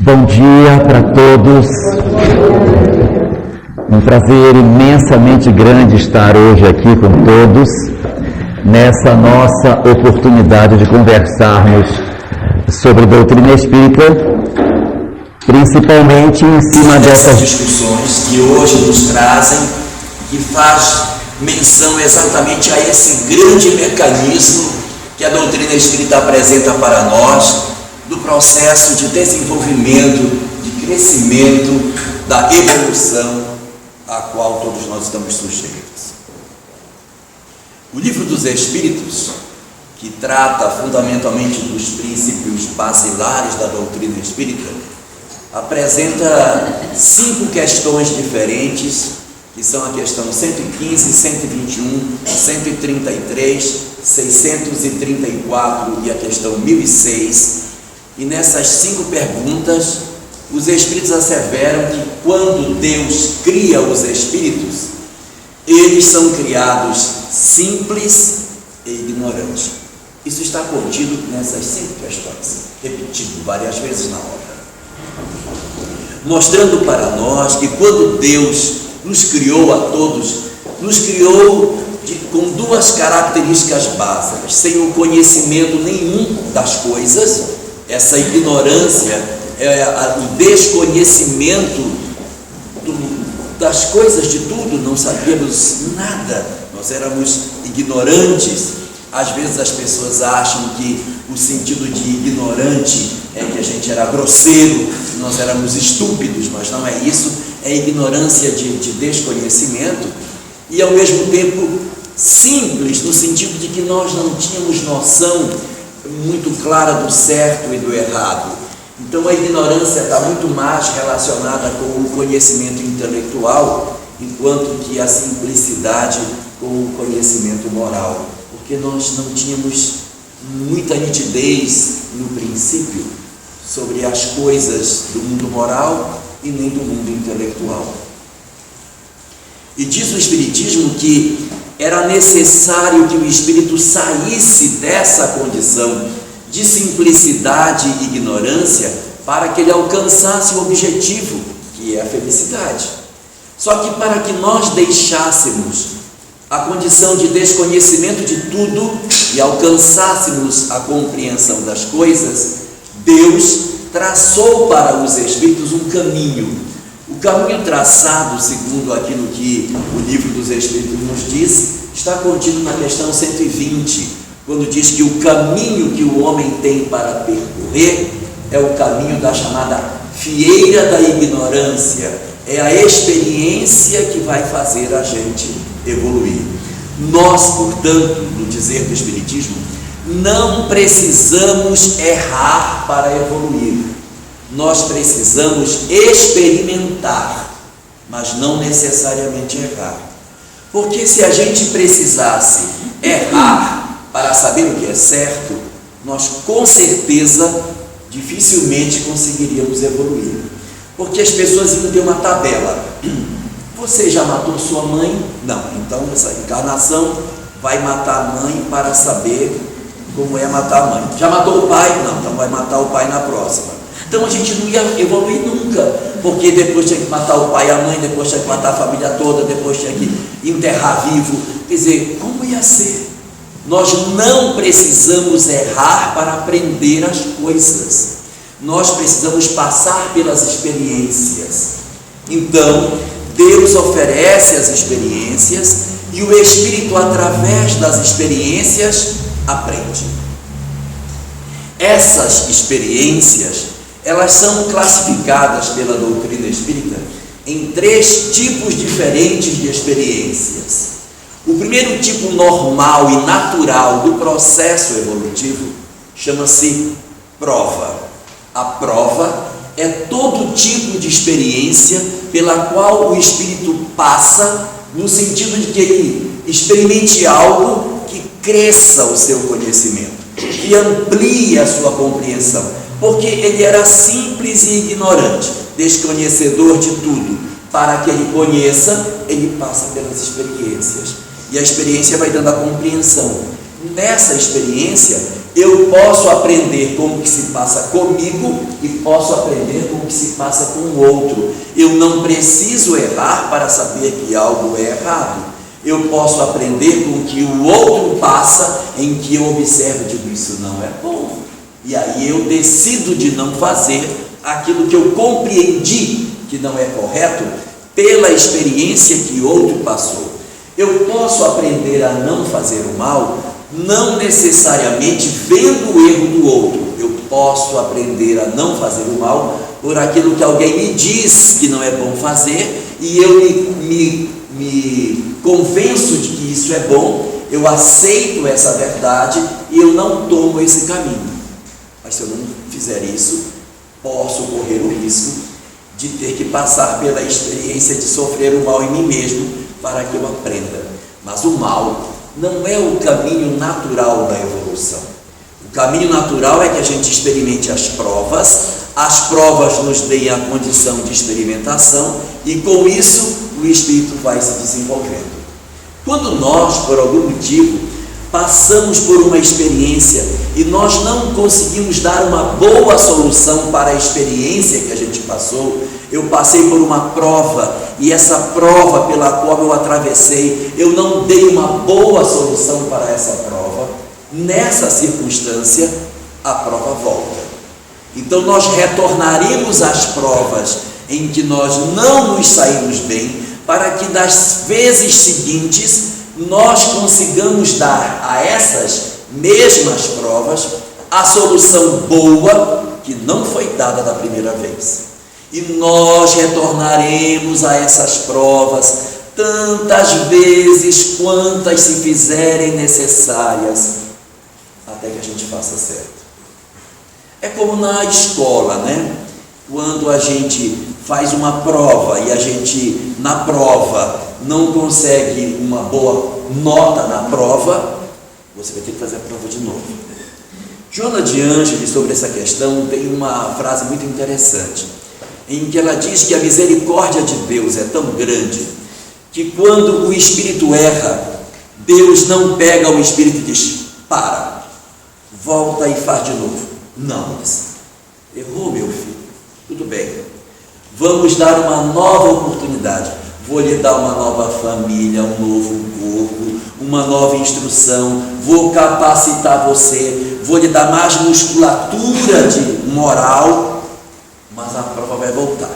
Bom dia para todos. Um prazer imensamente grande estar hoje aqui com todos, nessa nossa oportunidade de conversarmos sobre doutrina espírita, principalmente em cima dessas discussões que hoje nos trazem, que faz menção exatamente a esse grande mecanismo que a doutrina espírita apresenta para nós, do processo de desenvolvimento, de crescimento, da evolução a qual todos nós estamos sujeitos. O Livro dos Espíritos, que trata fundamentalmente dos princípios basilares da doutrina espírita, apresenta 5 questões diferentes, que são a questão 115, 121, 133, 634 e a questão 1006. E nessas 5 perguntas, os Espíritos asseveram que quando Deus cria os Espíritos, eles são criados simples e ignorantes. Isso está contido nessas 5 questões, repetido várias vezes na obra, mostrando para nós que quando Deus nos criou a todos, nos criou com 2 características básicas: sem o conhecimento nenhum das coisas. Essa ignorância, o desconhecimento das coisas, de tudo, não sabíamos nada, nós éramos ignorantes. Às vezes as pessoas acham que o sentido de ignorante é que a gente era grosseiro, nós éramos estúpidos, mas não é isso, é ignorância de desconhecimento, e ao mesmo tempo simples, no sentido de que nós não tínhamos noção muito clara do certo e do errado. Então a ignorância está muito mais relacionada com o conhecimento intelectual, enquanto que a simplicidade com o conhecimento moral, porque nós não tínhamos muita nitidez no princípio sobre as coisas do mundo moral e nem do mundo intelectual. E diz o Espiritismo que era necessário que o espírito saísse dessa condição de simplicidade e ignorância para que ele alcançasse o objetivo, que é a felicidade. Só que para que nós deixássemos a condição de desconhecimento de tudo e alcançássemos a compreensão das coisas, Deus traçou para os espíritos um caminho. O caminho traçado, segundo aquilo que o Livro dos Espíritos nos diz, está contido na questão 120, quando diz que o caminho que o homem tem para percorrer é o caminho da chamada fieira da ignorância, é a experiência que vai fazer a gente evoluir. Nós, portanto, no dizer do Espiritismo, não precisamos errar para evoluir. Nós precisamos experimentar, mas não necessariamente errar. Porque se a gente precisasse errar para saber o que é certo, nós com certeza dificilmente conseguiríamos evoluir. Porque as pessoas iam ter uma tabela. Você já matou sua mãe? Não. Então essa encarnação vai matar a mãe para saber como é matar a mãe. Já matou o pai? Não. Então vai matar o pai na próxima. Então a gente não ia evoluir nunca, porque depois tinha que matar o pai e a mãe, depois tinha que matar a família toda, depois tinha que enterrar vivo. Quer dizer, como ia ser? Nós não precisamos errar para aprender as coisas. Nós precisamos passar pelas experiências. Então, Deus oferece as experiências e o Espírito, através das experiências, aprende. Essas experiências, elas são classificadas pela doutrina espírita em 3 tipos diferentes de experiências. O primeiro tipo normal e natural do processo evolutivo chama-se prova. A prova é todo tipo de experiência pela qual o espírito passa, no sentido de que ele experimente algo que cresça o seu conhecimento, que amplie a sua compreensão. Porque ele era simples e ignorante, desconhecedor de tudo. Para que ele conheça, ele passa pelas experiências. E a experiência vai dando a compreensão. Nessa experiência, Eu posso aprender com o que se passa comigo e posso aprender com o que se passa com o outro. Eu não preciso errar para saber que algo é errado. Eu posso aprender com o que o outro passa, em que eu observo e digo, isso não é bom. E aí eu decido de não fazer aquilo que eu compreendi que não é correto pela experiência que outro passou. Eu posso aprender a não fazer o mal, não necessariamente vendo o erro do outro. Eu posso aprender a não fazer o mal por aquilo que alguém me diz que não é bom fazer, e eu me convenço de que isso é bom, eu aceito essa verdade e eu não tomo esse caminho. Mas se eu não fizer isso, posso correr o risco de ter que passar pela experiência de sofrer o mal em mim mesmo para que eu aprenda. Mas o mal não é o caminho natural da evolução. O caminho natural é que a gente experimente as provas nos deem a condição de experimentação, e com isso o espírito vai se desenvolvendo. Quando nós, por algum motivo, passamos por uma experiência e nós não conseguimos dar uma boa solução para a experiência que a gente passou, eu passei por uma prova e essa prova pela qual eu atravessei, eu não dei uma boa solução para essa prova, nessa circunstância a prova volta. Então nós retornaremos às provas em que nós não nos saímos bem, para que das vezes seguintes nós consigamos dar a essas mesmas provas a solução boa que não foi dada da primeira vez. E nós retornaremos a essas provas tantas vezes quantas se fizerem necessárias, até que a gente faça certo. É como na escola, né? Quando a gente faz uma prova e a gente, na prova, não consegue uma boa nota na prova, você vai ter que fazer a prova de novo. Joana de Ângeles, sobre essa questão, tem uma frase muito interessante, em que ela diz que a misericórdia de Deus é tão grande, que quando o espírito erra, Deus não pega o espírito e diz, para, volta e faz de novo. Não, errou, meu filho, tudo bem, vamos dar uma nova oportunidade, vou lhe dar uma nova família, um novo corpo, uma nova instrução, vou capacitar você, vou lhe dar mais musculatura de moral, mas a prova vai voltar.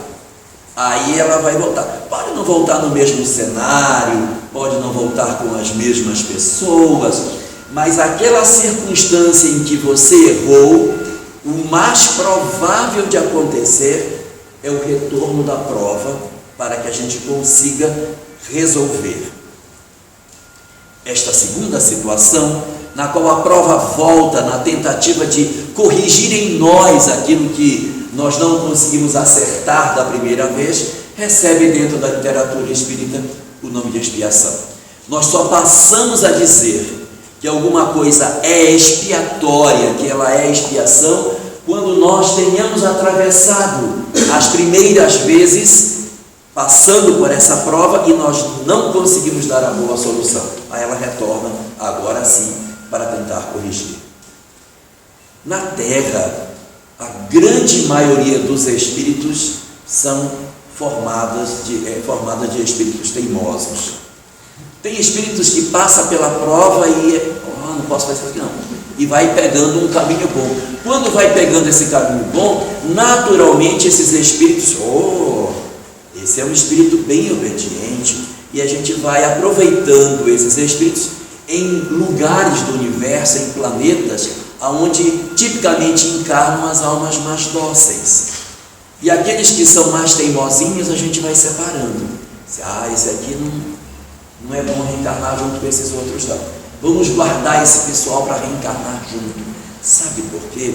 Aí ela vai voltar. Pode não voltar no mesmo cenário, pode não voltar com as mesmas pessoas, mas aquela circunstância em que você errou, o mais provável de acontecer é o retorno da prova para que a gente consiga resolver. Esta segunda situação, na qual a prova volta na tentativa de corrigir em nós aquilo que nós não conseguimos acertar da primeira vez, recebe dentro da literatura espírita o nome de expiação. Nós só passamos a dizer que alguma coisa é expiatória, que ela é expiação, quando nós tenhamos atravessado as primeiras vezes, passando por essa prova, e nós não conseguimos dar a boa solução. Aí ela retorna, agora sim, para tentar corrigir. Na Terra, a grande maioria dos espíritos são formadas de espíritos teimosos. Tem espíritos que passam pela prova e não posso fazer isso aqui não, e vai pegando um caminho bom. Quando vai pegando esse caminho bom, naturalmente esses espíritos, esse é um espírito bem obediente, e a gente vai aproveitando esses espíritos em lugares do universo, em planetas, onde tipicamente encarnam as almas mais dóceis. E aqueles que são mais teimosinhos, a gente vai separando. Esse aqui não é bom reencarnar junto com esses outros não. Vamos guardar esse pessoal para reencarnar junto. Sabe por quê?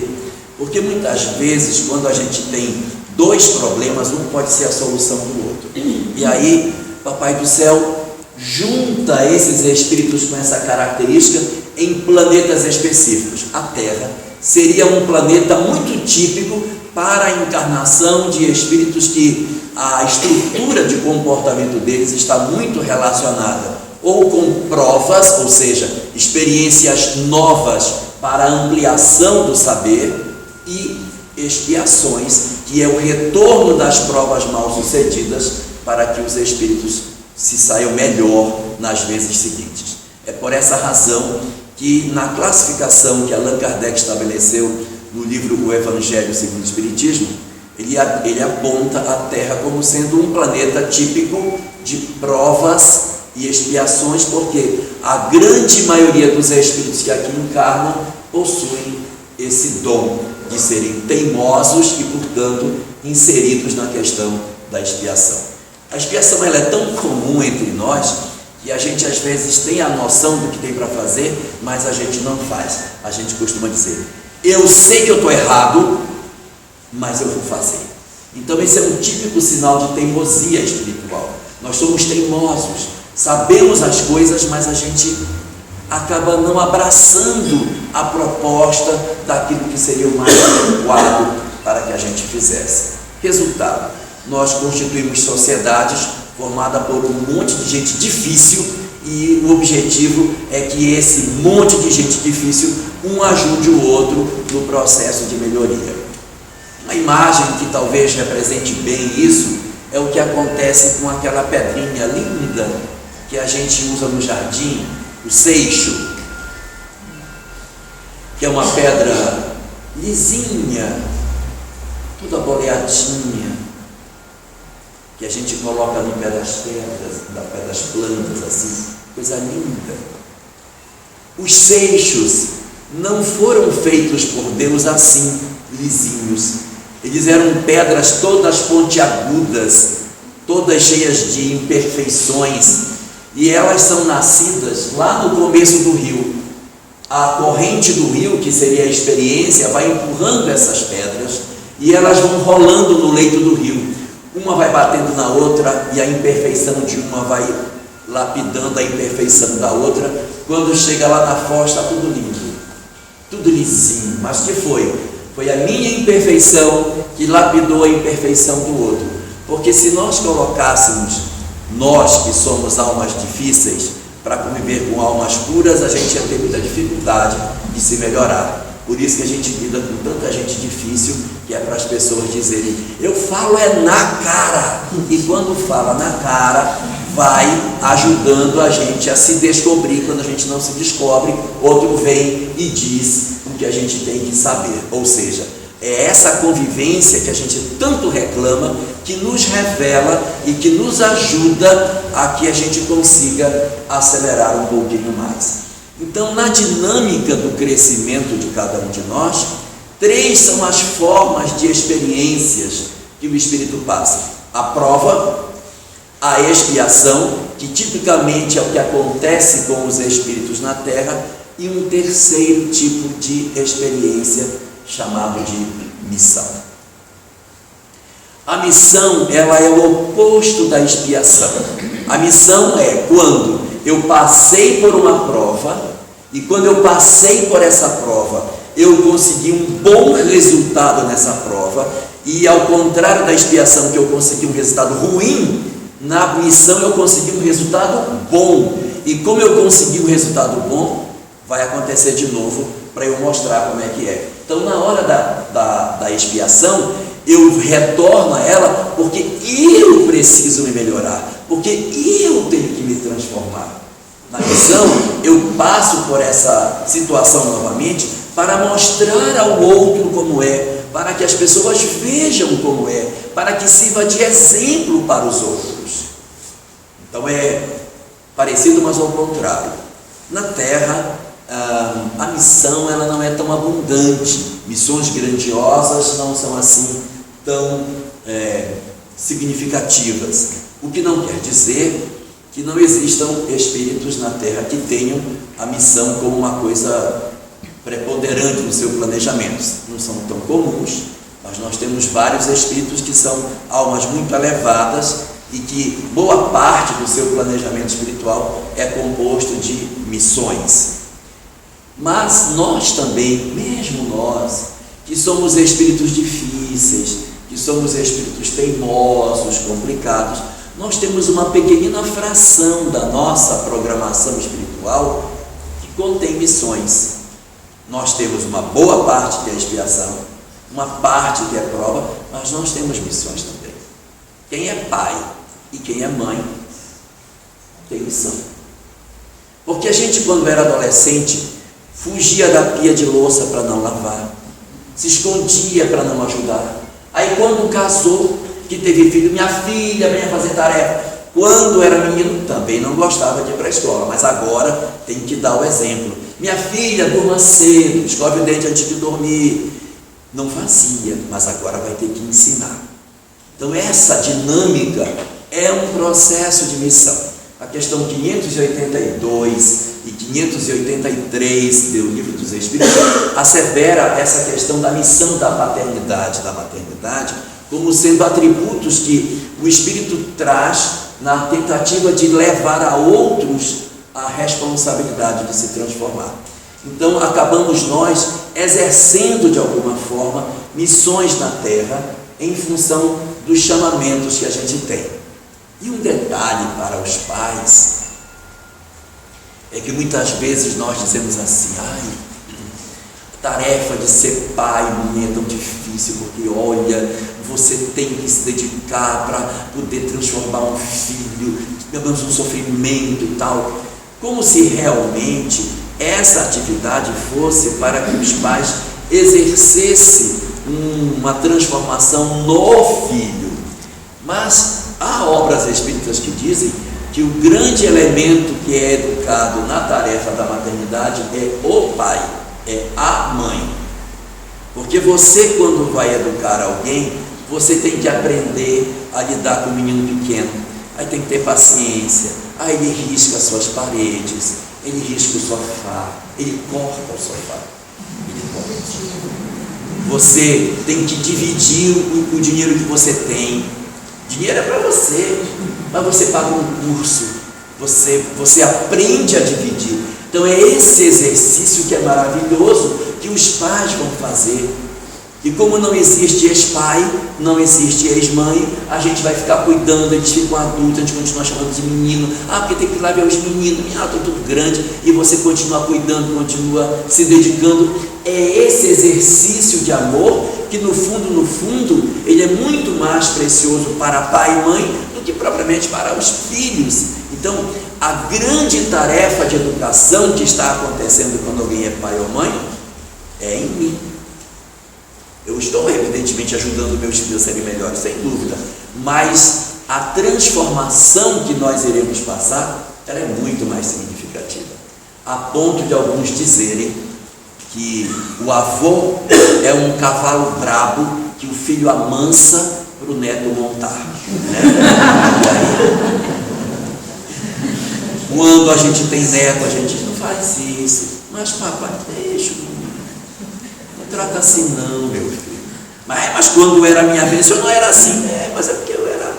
Porque muitas vezes, quando a gente tem dois problemas, um pode ser a solução do outro. E aí, Papai do Céu junta esses espíritos com essa característica em planetas específicos. A Terra seria um planeta muito típico para a encarnação de espíritos que a estrutura de comportamento deles está muito relacionada ou com provas, ou seja, experiências novas para a ampliação do saber, e expiações, que é o retorno das provas mal sucedidas, para que os espíritos se saiam melhor nas vezes seguintes. É por essa razão que, na classificação que Allan Kardec estabeleceu no livro O Evangelho segundo o Espiritismo, ele aponta a Terra como sendo um planeta típico de provas e expiações, porque a grande maioria dos espíritos que aqui encarnam possuem esse dom de serem teimosos e, portanto, inseridos na questão da expiação. A expiação ela é tão comum entre nós que a gente às vezes tem a noção do que tem para fazer, mas a gente não faz. A gente costuma dizer: eu sei que eu estou errado, mas eu vou fazer. Então esse é um típico sinal de teimosia espiritual. Nós somos teimosos, sabemos as coisas, mas a gente acaba não abraçando a proposta daquilo que seria o mais adequado para que a gente fizesse. Resultado: nós constituímos sociedades formadas por um monte de gente difícil, e o objetivo é que esse monte de gente difícil um ajude o outro no processo de melhoria. Uma imagem que talvez represente bem isso é o que acontece com aquela pedrinha linda que a gente usa no jardim, o seixo, que é uma pedra lisinha, toda boleadinha, que a gente coloca no pé das pedras, pé das plantas, assim, coisa linda. Os seixos não foram feitos por Deus assim, lisinhos. Eles eram pedras todas pontiagudas, todas cheias de imperfeições, e elas são nascidas lá no começo do rio. A corrente do rio, que seria a experiência, vai empurrando essas pedras, e elas vão rolando no leito do rio. Uma vai batendo na outra, e a imperfeição de uma vai lapidando a imperfeição da outra. Quando chega lá na foz, está tudo lindo, tudo lisinho. Mas o que foi? Foi a minha imperfeição que lapidou a imperfeição do outro. Porque se nós colocássemos, nós que somos almas difíceis, para conviver com almas puras, a gente ia ter muita dificuldade de se melhorar. Por isso que a gente lida com tanta gente difícil, que é para as pessoas dizerem: eu falo é na cara. E quando fala na cara, vai ajudando a gente a se descobrir. Quando a gente não se descobre, outro vem e diz o que a gente tem que saber. Ou seja, é essa convivência que a gente tanto reclama, que nos revela e que nos ajuda a que a gente consiga acelerar um pouquinho mais. Então, na dinâmica do crescimento de cada um de nós, 3 são as formas de experiências que o Espírito passa: a prova, a expiação, que tipicamente é o que acontece com os espíritos na Terra, e um terceiro tipo de experiência chamado de missão. A missão, ela é o oposto da expiação. A missão é quando eu passei por uma prova, e quando eu passei por essa prova, eu consegui um bom resultado nessa prova, e ao contrário da expiação, que eu consegui um resultado ruim, na missão eu consegui um resultado bom. E como eu consegui um resultado bom, vai acontecer de novo para eu mostrar como é que é. Então, na hora da expiação, eu retorno a ela porque eu preciso me melhorar, porque eu tenho que me transformar. Na missão, eu passo por essa situação novamente para mostrar ao outro como é, para que as pessoas vejam como é, para que sirva de exemplo para os outros. Então é parecido, mas ao contrário. Na Terra, a missão ela não é tão abundante. Missões grandiosas não são assim tão significativas. O que não quer dizer que não existam espíritos na Terra que tenham a missão como uma coisa preponderante no seu planejamento. Não são tão comuns, mas nós temos vários espíritos que são almas muito elevadas e que boa parte do seu planejamento espiritual é composto de missões. Mas nós também, mesmo nós, que somos espíritos difíceis, que somos espíritos teimosos, complicados, nós temos uma pequenina fração da nossa programação espiritual que contém missões. Nós temos uma boa parte que é expiação, uma parte que é prova, mas nós temos missões também. Quem é pai e quem é mãe tem missão. Porque a gente, quando era adolescente, fugia da pia de louça para não lavar, se escondia para não ajudar. Aí quando casou, que teve filho, minha filha venha fazer tarefa. Quando era menino, também não gostava de ir para a escola, mas agora tem que dar o exemplo. Minha filha, durma cedo, escove o dente antes de dormir. Não fazia, mas agora vai ter que ensinar. Então essa dinâmica é um processo de missão. A questão 582 e 583 do Livro dos Espíritos assevera essa questão da missão da paternidade, da maternidade, como sendo atributos que o Espírito traz na tentativa de levar a outros a responsabilidade de se transformar. Então acabamos nós exercendo de alguma forma missões na Terra em função dos chamamentos que a gente tem. E um detalhe para os pais é que muitas vezes nós dizemos assim: ai, a tarefa de ser pai não é tão difícil, porque olha, você tem que se dedicar para poder transformar um filho, digamos, um sofrimento e tal. Como se realmente essa atividade fosse para que os pais exercessem uma transformação no filho. Mas há obras espíritas que dizem que o grande elemento que é educado na tarefa da maternidade é o pai, é a mãe. Porque você, quando vai educar alguém, você tem que aprender a lidar com o menino pequeno. Aí tem que ter paciência. Aí ele risca suas paredes, ele risca o sofá, ele corta o sofá, ele corta. Você tem que dividir o dinheiro que você tem. Dinheiro é para você, mas você paga um curso, você aprende a dividir. Então é esse exercício que é maravilhoso, que os pais vão fazer. E como não existe ex-pai, não existe ex-mãe, a gente vai ficar cuidando, eles ficam adultos, a gente continua chamando de menino. Porque tem que ir lá ver os meninos, estão tudo grande, e você continua cuidando, continua se dedicando. É esse exercício de amor que no fundo, ele é muito mais precioso para pai e mãe do que propriamente para os filhos. Então, a grande tarefa de educação que está acontecendo quando alguém é pai ou mãe é em mim. Eu estou, evidentemente, ajudando meus filhos a serem melhores, sem dúvida, mas a transformação que nós iremos passar, ela é muito mais significativa, a ponto de alguns dizerem que o avô é um cavalo brabo que o filho amansa para o neto montar, né? E aí, quando a gente tem neto, a gente não faz isso, mas papai, deixa, não trata assim não, meu filho. Mas quando era a minha vez, eu não era assim, mas é porque eu era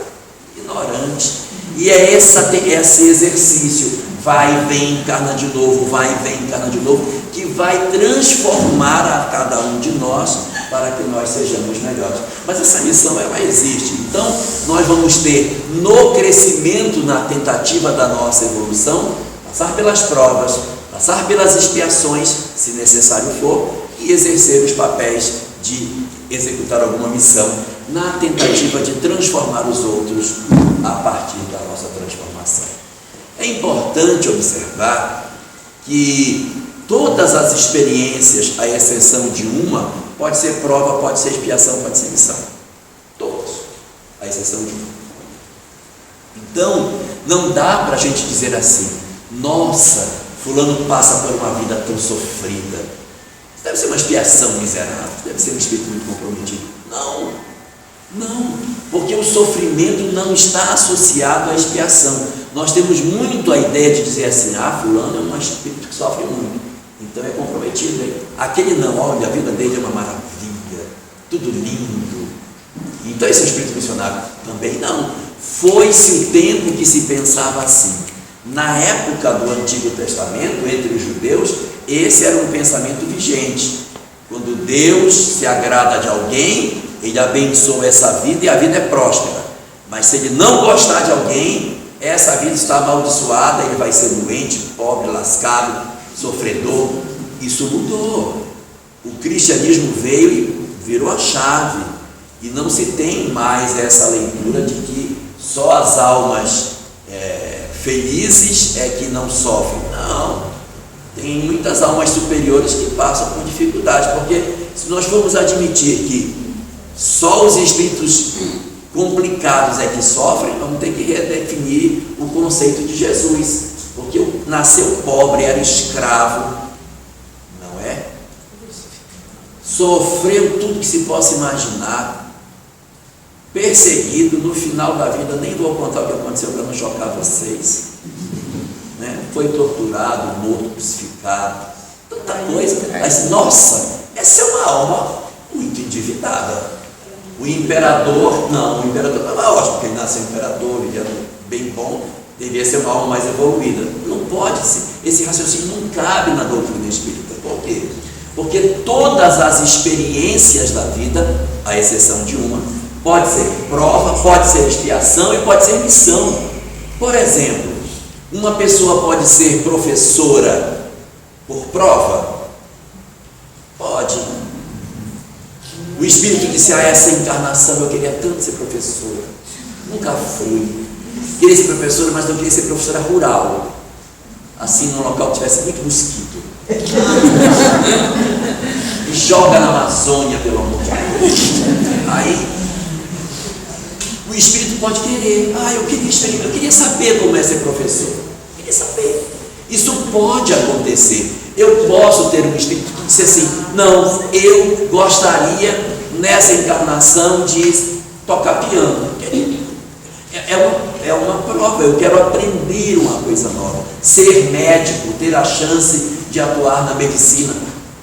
ignorante. E é esse exercício, vai e vem, encarna de novo, vai e vem, encarna de novo, que vai transformar a cada um de nós para que nós sejamos melhores. Mas essa missão, ela existe. Então, nós vamos ter no crescimento, na tentativa da nossa evolução, passar pelas provas, passar pelas expiações, se necessário for, e exercer os papéis de executar alguma missão na tentativa de transformar os outros a partir da nossa transformação. É importante observar que todas as experiências, à exceção de uma, pode ser prova, pode ser expiação, pode ser missão. Todas, à exceção de uma. Então, não dá para a gente dizer assim: nossa, fulano passa por uma vida tão sofrida, deve ser uma expiação miserável, deve ser um espírito muito comprometido. Não, porque o sofrimento não está associado à expiação. Nós temos muito a ideia de dizer assim: fulano é um espírito que sofre muito, então é comprometido, hein? Aquele não, olha, a vida dele é uma maravilha, tudo lindo, então esse é um espírito missionário. Também não. Foi-se o tempo que se pensava assim. Na época do Antigo Testamento, entre os judeus, esse era um pensamento vigente. Quando Deus se agrada de alguém, Ele abençoa essa vida e a vida é próspera. Mas se Ele não gostar de alguém, essa vida está amaldiçoada, ele vai ser doente, pobre, lascado, sofredor. Isso mudou. O cristianismo veio e virou a chave, e não se tem mais essa leitura de que só as almas felizes é que não sofrem. Não, tem muitas almas superiores que passam por dificuldades, porque se nós formos admitir que só os espíritos complicados é que sofrem, vamos ter que redefinir o conceito de Jesus, porque nasceu pobre, era escravo, não é? Sofreu tudo que se possa imaginar, perseguido, no final da vida, nem vou contar o que aconteceu para não chocar vocês, né? Foi torturado, morto, crucificado, tanta coisa, mas nossa, essa é uma alma muito endividada. O imperador estava ótimo, porque ele nasceu imperador, ele era bem bom, devia ser uma alma mais evoluída. Não pode ser, esse raciocínio não cabe na doutrina espírita. Por quê? Porque todas as experiências da vida, à exceção de uma, pode ser prova, pode ser expiação e pode ser missão. Por exemplo, uma pessoa pode ser professora por prova? Pode. O espírito disse: essa encarnação eu queria tanto ser professora, nunca fui. Queria ser professora, mas não queria ser professora rural, assim num local que tivesse muito mosquito. E joga na Amazônia, pelo amor de Deus. Aí o espírito pode querer: eu queria saber como é ser professor, eu queria saber. Isso pode acontecer. Eu posso ter um espírito que disse assim: não, eu gostaria nessa encarnação de tocar piano. É uma prova, eu quero aprender uma coisa nova. Ser médico, ter a chance de atuar na medicina,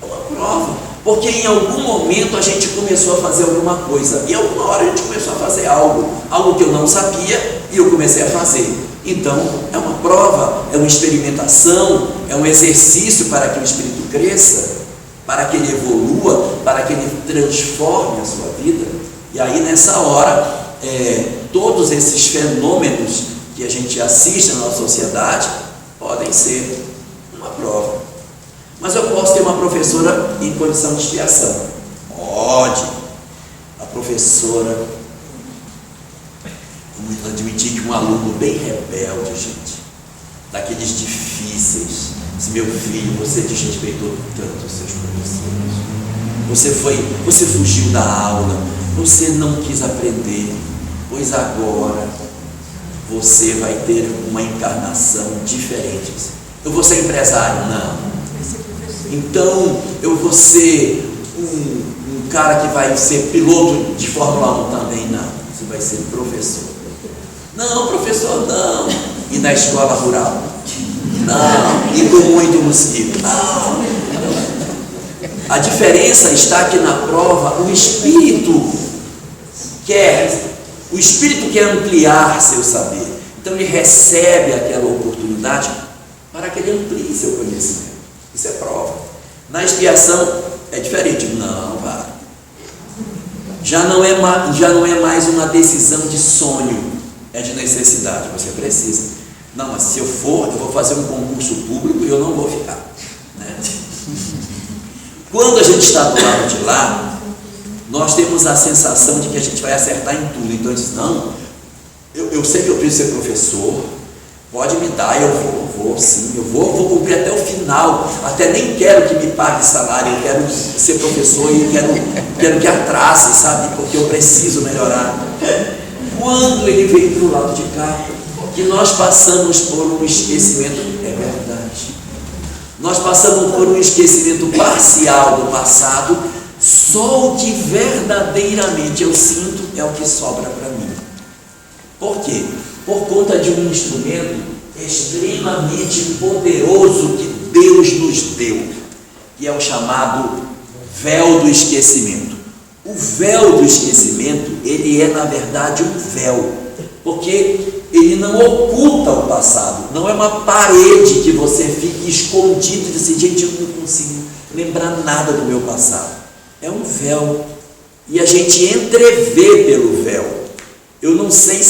é uma prova, porque em algum momento a gente começou a fazer alguma coisa, e alguma hora a gente começou a fazer algo que eu não sabia, e eu comecei a fazer. Então, é uma prova, é uma experimentação, é um exercício para que o espírito cresça, para que ele evolua, para que ele transforme a sua vida. E aí, nessa hora, todos esses fenômenos que a gente assiste na nossa sociedade podem ser uma prova. Mas eu posso ter uma professora em condição de expiação? Pode. A professora, vamos admitir que um aluno bem rebelde, gente, daqueles difíceis, disse: meu filho, você desrespeitou tanto os seus professores, você fugiu da aula, você não quis aprender, pois agora você vai ter uma encarnação diferente. Eu vou ser empresário? Não. Então eu vou ser um cara que vai ser piloto de Fórmula 1 também? Não. Você vai ser professor. Não, professor, não. E na escola rural? Não. E com muito mosquito? Não. A diferença está que na prova o espírito quer ampliar seu saber. Então ele recebe aquela oportunidade para que ele amplie seu conhecimento. Isso é prova. Na expiação é diferente. Não, vai. Já não é mais uma decisão de sonho, é de necessidade. Você precisa. Não, mas se eu vou fazer um concurso público e eu não vou ficar, né? Quando a gente está do lado de lá, nós temos a sensação de que a gente vai acertar em tudo. Então eu disse: não, eu sei que eu preciso ser professor, pode me dar, eu vou sim, eu vou cumprir até o final, até nem quero que me pague salário, eu quero ser professor e quero que atrase, sabe, porque eu preciso melhorar. Quando ele veio para o lado de cá, que nós passamos por um esquecimento, é verdade, nós passamos por um esquecimento parcial do passado, só o que verdadeiramente eu sinto é o que sobra para mim. Por quê? Por conta de um instrumento extremamente poderoso que Deus nos deu, que é o chamado véu do esquecimento. O véu do esquecimento, ele é na verdade um véu, porque ele não oculta o passado, não é uma parede que você fique escondido e diz assim: gente, eu não consigo lembrar nada do meu passado. É um véu, e a gente entrevê pelo véu. Eu não sei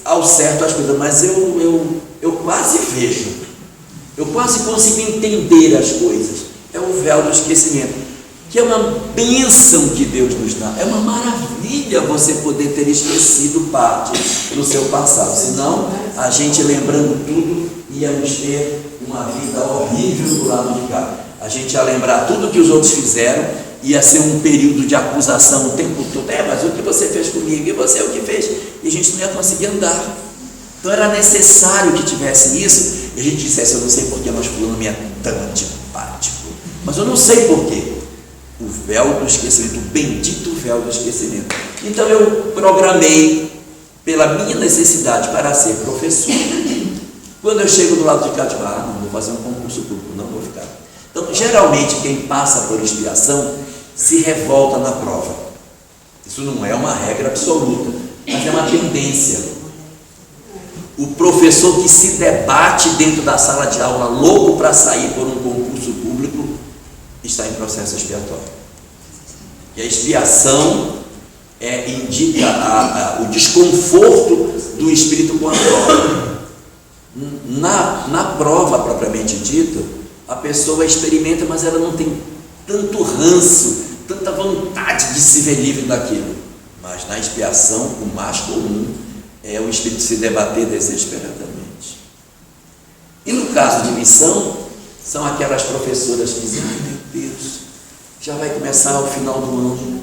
ao certo as coisas, mas eu quase vejo, eu quase consigo entender as coisas. É o véu do esquecimento. que é uma bênção que Deus nos dá. É uma maravilha você poder ter esquecido parte do seu passado. Senão, a gente lembrando tudo, íamos ter uma vida horrível do lado de cá. A gente ia lembrar tudo que os outros fizeram, ia ser um período de acusação o tempo todo. Mas o que você fez comigo? E você o que fez? E a gente não ia conseguir andar. Então era necessário que tivesse isso, e a gente dissesse: eu não sei porque, mas fulano me é tão antipático. Mas eu não sei porquê. O véu do esquecimento, o bendito véu do esquecimento. Então eu programei, pela minha necessidade, para ser professor. Quando eu chego do lado de cá, digo: não vou fazer um concurso público, não vou ficar. Então, geralmente, quem passa por expiação se revolta na prova. Isso não é uma regra absoluta, mas é uma tendência. O professor que se debate dentro da sala de aula, louco para sair por um concurso público, está em processo expiatório. E a expiação indica o desconforto do espírito com a prova. Na prova propriamente dita, a pessoa experimenta, mas ela não tem tanto ranço, tanta vontade de se ver livre daquilo. Mas na expiação, o mais comum é o espírito se debater desesperadamente. E no caso de missão, são aquelas professoras que dizem: ai meu Deus, já vai começar o final do ano,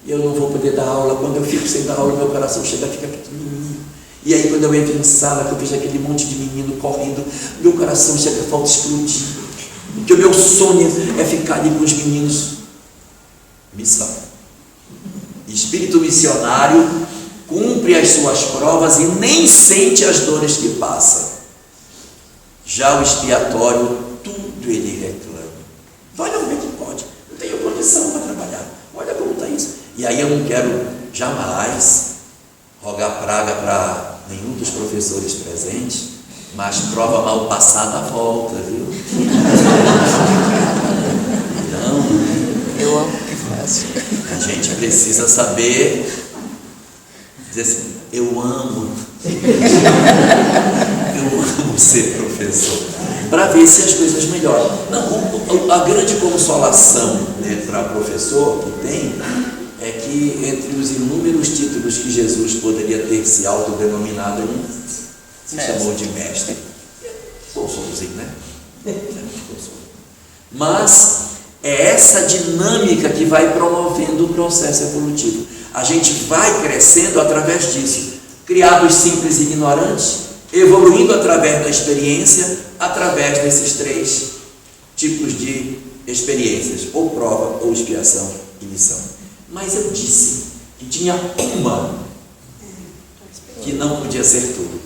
eu não vou poder dar aula. Quando eu fico sem dar aula, meu coração chega a ficar pequenininho. E aí quando eu entro em sala, que eu vejo aquele monte de menino correndo, meu coração chega a falta explodir, porque o meu sonho é ficar ali com os meninos. Missão. Espírito missionário cumpre as suas provas e nem sente as dores que passa. Já o expiatório, tudo ele reclama. Olha como é que pode, não tenho condição para trabalhar, olha como está isso. E aí eu não quero jamais rogar praga para nenhum dos professores presentes, mas prova mal passada volta, viu? Então, eu amo o que faço. A gente precisa saber dizer assim: eu amo ser professor, para ver se as coisas melhoram. Não, a grande consolação, né, para professor que tem é que entre os inúmeros títulos que Jesus poderia ter se autodenominado, ele se chamou de mestre. Consolozinho, né? Mas é essa dinâmica que vai promovendo o processo evolutivo. A gente vai crescendo através disso. Criados simples e ignorantes, evoluindo através da experiência, através desses 3 tipos de experiências: ou prova, ou expiação e missão. Mas eu disse que tinha uma que não podia ser tudo.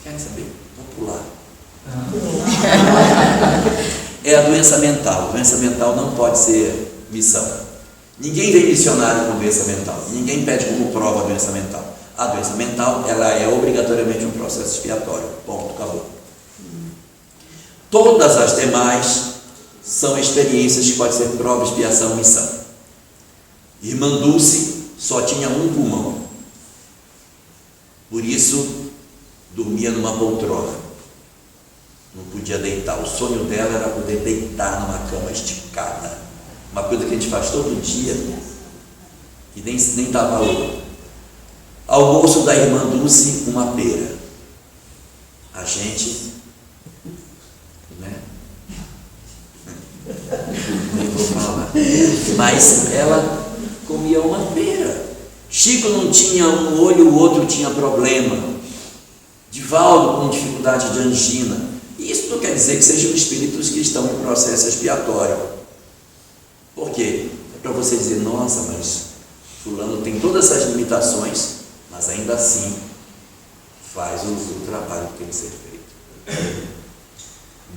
Querem saber? Vou pular. É a doença mental. A doença mental não pode ser missão. Ninguém vem missionário com doença mental. Ninguém pede como prova a doença mental. A doença mental, ela é obrigatoriamente um processo expiatório. Ponto, acabou. Todas as demais são experiências que podem ser prova, expiação, missão. Irmã Dulce só tinha um pulmão. Por isso, dormia numa poltrona. Não podia deitar. O sonho dela era poder deitar numa cama esticada. Uma coisa que a gente faz todo dia e nem dá valor. Almoço da irmã Dulce, uma pera. A gente, né? Nem vou falar. Mas ela comia uma pera. Chico não tinha um olho, o outro tinha problema. Divaldo com dificuldade de angina. E isso não quer dizer que sejam espíritos que estão em processo expiatório. Por quê? É para você dizer: nossa, mas fulano tem todas essas limitações, mas ainda assim faz o trabalho que tem que ser feito.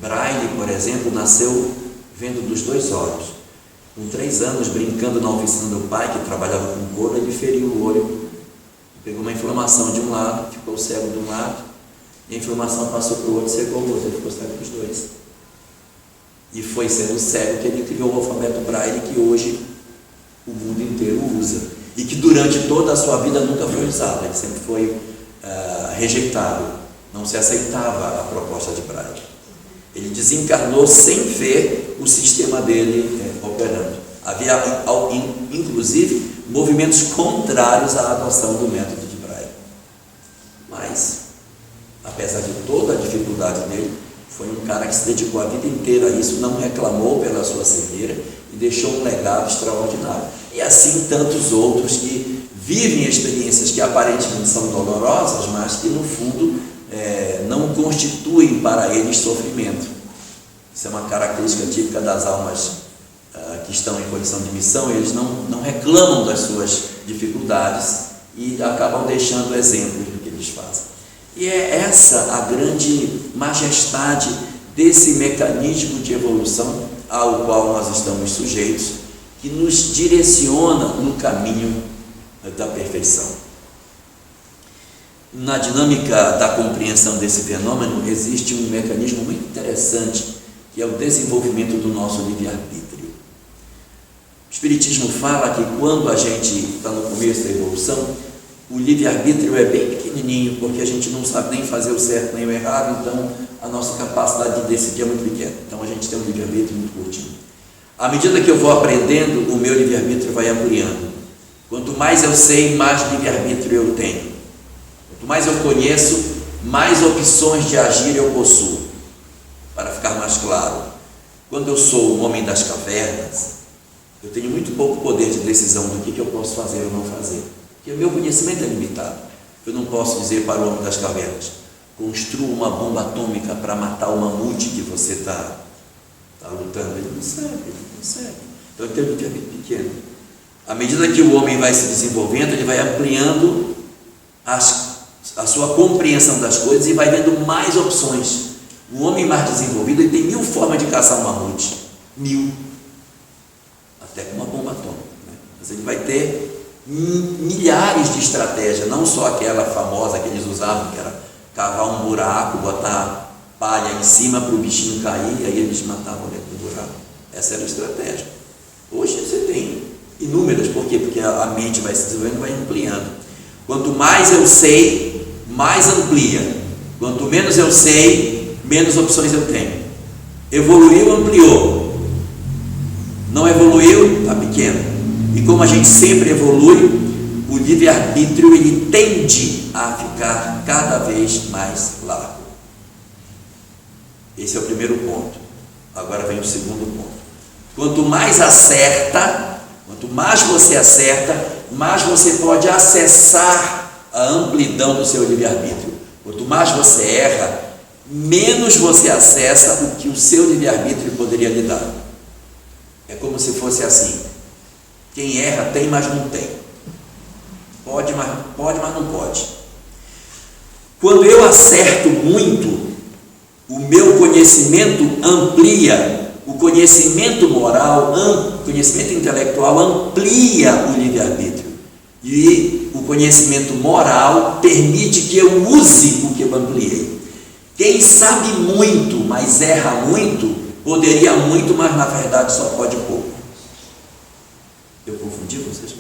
Braille, por exemplo, nasceu vendo dos 2 olhos. Com 3 anos, brincando na oficina do pai, que trabalhava com couro, ele feriu o olho, pegou uma inflamação de um lado, ficou cego de um lado, e a inflamação passou para o outro, cegou o outro, ele ficou cego dos 2. E foi sendo cego que ele criou o alfabeto Braille, que hoje o mundo inteiro usa, e que durante toda a sua vida nunca foi usado. Ele sempre foi rejeitado, não se aceitava a proposta de Braille. Ele desencarnou sem ver o sistema dele operando. Havia, inclusive, movimentos contrários à adoção do método de Braille. Mas, apesar de toda a dificuldade dele, foi um cara que se dedicou a vida inteira a isso, não reclamou pela sua cegueira e deixou um legado extraordinário. E assim tantos outros que vivem experiências que aparentemente são dolorosas, mas que no fundo não constituem para eles sofrimento. Isso é uma característica típica das almas que estão em condição de missão. Eles não reclamam das suas dificuldades e acabam deixando exemplos do que eles fazem. E é essa a grande majestade desse mecanismo de evolução ao qual nós estamos sujeitos, que nos direciona no caminho da perfeição. Na dinâmica da compreensão desse fenômeno existe um mecanismo muito interessante, que é o desenvolvimento do nosso livre-arbítrio. O Espiritismo fala que quando a gente está no começo da evolução, o livre-arbítrio é bem pequenininho, porque a gente não sabe nem fazer o certo nem o errado, então a nossa capacidade de decidir é muito pequena. Então a gente tem um livre-arbítrio muito curtinho. À medida que eu vou aprendendo, o meu livre-arbítrio vai ampliando. Quanto mais eu sei, mais livre-arbítrio eu tenho. Quanto mais eu conheço, mais opções de agir eu possuo. Para ficar mais claro, quando eu sou um homem das cavernas, eu tenho muito pouco poder de decisão do que eu posso fazer ou não fazer. Porque o meu conhecimento é limitado. Eu não posso dizer para o homem das cavernas: construa uma bomba atômica para matar o mamute que você está lutando. Ele não consegue. Então ele tem um livre-arbítrio pequeno. À medida que o homem vai se desenvolvendo, ele vai ampliando a sua compreensão das coisas e vai vendo mais opções. O homem mais desenvolvido, ele tem 1000 formas de caçar um mamute. 1000. Até com uma bomba atômica, né? Mas ele vai ter milhares de estratégias, não só aquela famosa que eles usavam, que era cavar um buraco, botar palha em cima para o bichinho cair, e aí eles matavam dentro do buraco. Essa era a estratégia. Hoje você tem inúmeras. Por quê? Porque a mente vai se desenvolvendo, vai ampliando. Quanto mais eu sei, mais amplia. Quanto menos eu sei, menos opções eu tenho. Evoluiu, ampliou. Não evoluiu, está pequeno. E como a gente sempre evolui, o livre-arbítrio ele tende a ficar cada vez mais largo. Esse é o primeiro ponto. Agora vem o segundo ponto. Quanto mais acerta, quanto mais você acerta, mais você pode acessar a amplidão do seu livre-arbítrio. Quanto mais você erra, menos você acessa o que o seu livre-arbítrio poderia lhe dar. É como se fosse assim: quem erra tem, mas não tem. Pode, mas não pode. Quando eu acerto muito, o meu conhecimento amplia, o conhecimento moral, o conhecimento intelectual amplia o livre-arbítrio. E o conhecimento moral permite que eu use o que eu ampliei. Quem sabe muito, mas erra muito, poderia muito, mas na verdade só pode pouco. Eu confundi vocês?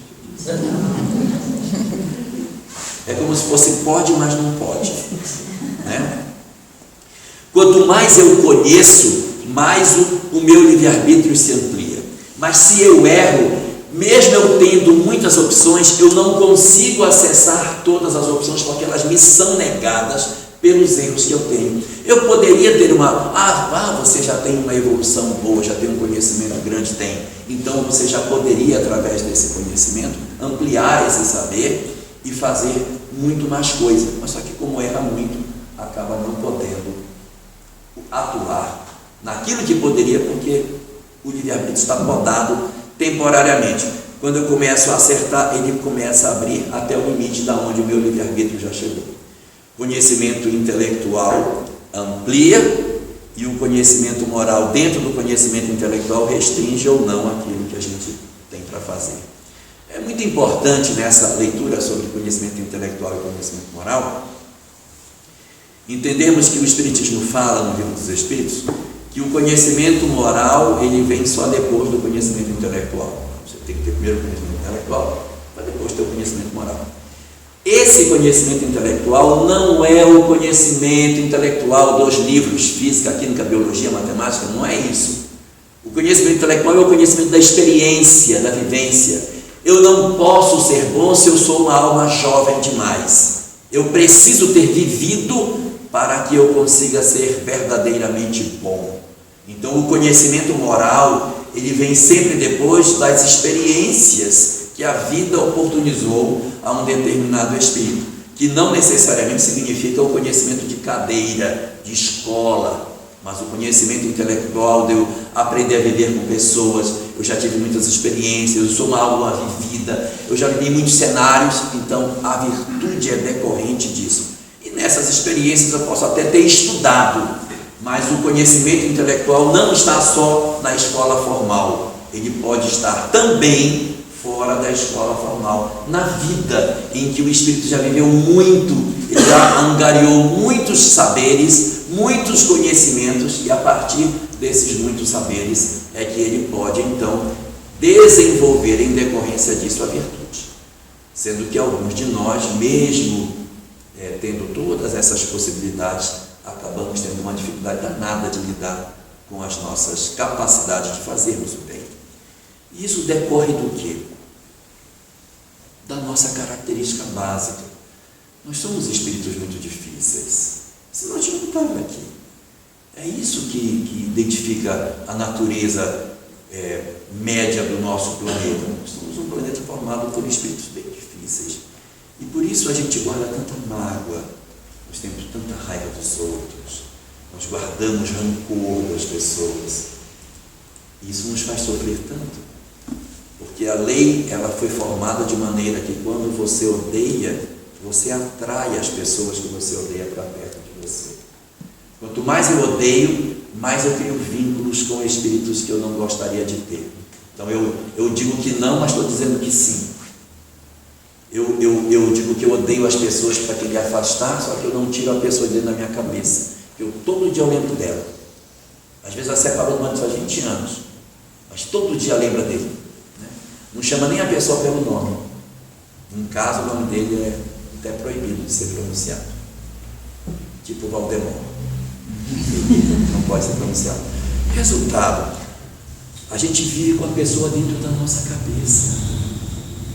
É como se fosse pode, mas não pode, né? Quanto mais eu conheço, mais o meu livre-arbítrio se amplia. Mas se eu erro, mesmo eu tendo muitas opções, eu não consigo acessar todas as opções, porque elas me são negadas pelos erros que eu tenho. Eu poderia ter você já tem uma evolução boa, já tem um conhecimento grande, tem. Então você já poderia, através desse conhecimento, ampliar esse saber e fazer muito mais coisa. Mas só que como erra muito, acaba não podendo atuar naquilo que poderia, porque o livre-arbítrio está podado temporariamente. Quando eu começo a acertar, ele começa a abrir até o limite da onde o meu livre-arbítrio já chegou. Conhecimento intelectual amplia e o conhecimento moral dentro do conhecimento intelectual restringe ou não aquilo que a gente tem para fazer. É muito importante nessa leitura sobre conhecimento intelectual e conhecimento moral entendermos que o Espiritismo fala no Livro dos Espíritos que o conhecimento moral ele vem só depois do conhecimento intelectual. Você tem que ter primeiro o conhecimento intelectual para depois ter o conhecimento moral. Esse conhecimento intelectual não é o conhecimento intelectual dos livros, física, química, biologia, matemática, não é isso. O conhecimento intelectual é o conhecimento da experiência, da vivência. Eu não posso ser bom se eu sou uma alma jovem demais. Eu preciso ter vivido para que eu consiga ser verdadeiramente bom. Então, o conhecimento moral, ele vem sempre depois das experiências que a vida oportunizou a um determinado espírito, que não necessariamente significa o conhecimento de cadeira, de escola, mas o conhecimento intelectual de eu aprender a viver com pessoas. Eu já tive muitas experiências, eu sou uma alma vivida, eu já vivi muitos cenários, então a virtude é decorrente disso. E nessas experiências eu posso até ter estudado, mas o conhecimento intelectual não está só na escola formal, ele pode estar também fora da escola formal, na vida em que o espírito já viveu muito, ele já angariou muitos saberes, muitos conhecimentos, e a partir desses muitos saberes é que ele pode então desenvolver em decorrência disso a virtude. Sendo que alguns de nós, mesmo tendo todas essas possibilidades, acabamos tendo uma dificuldade danada de lidar com as nossas capacidades de fazermos o bem. E isso decorre do quê? Da nossa característica básica. Nós somos espíritos muito difíceis, senão a gente não estava aqui. É isso que identifica a natureza média do nosso planeta. Nós somos um planeta formado por espíritos bem difíceis, e por isso a gente guarda tanta mágoa, nós temos tanta raiva dos outros, nós guardamos rancor das pessoas, e isso nos faz sofrer tanto. Porque a lei, ela foi formada de maneira que quando você odeia, você atrai as pessoas que você odeia para perto de você. Quanto mais eu odeio, mais eu crio vínculos com espíritos que eu não gostaria de ter. Então eu digo que não, mas estou dizendo que sim. Eu digo que eu odeio as pessoas para querer afastar, só que eu não tiro a pessoa dentro da minha cabeça. Todo dia eu lembro dela. Às vezes ela separou antes há 20 anos, mas todo dia lembra dele. Não chama nem a pessoa pelo nome. Em caso, o nome dele é até proibido de ser pronunciado. Tipo Valdemar. Não pode ser pronunciado. Resultado, a gente vive com a pessoa dentro da nossa cabeça.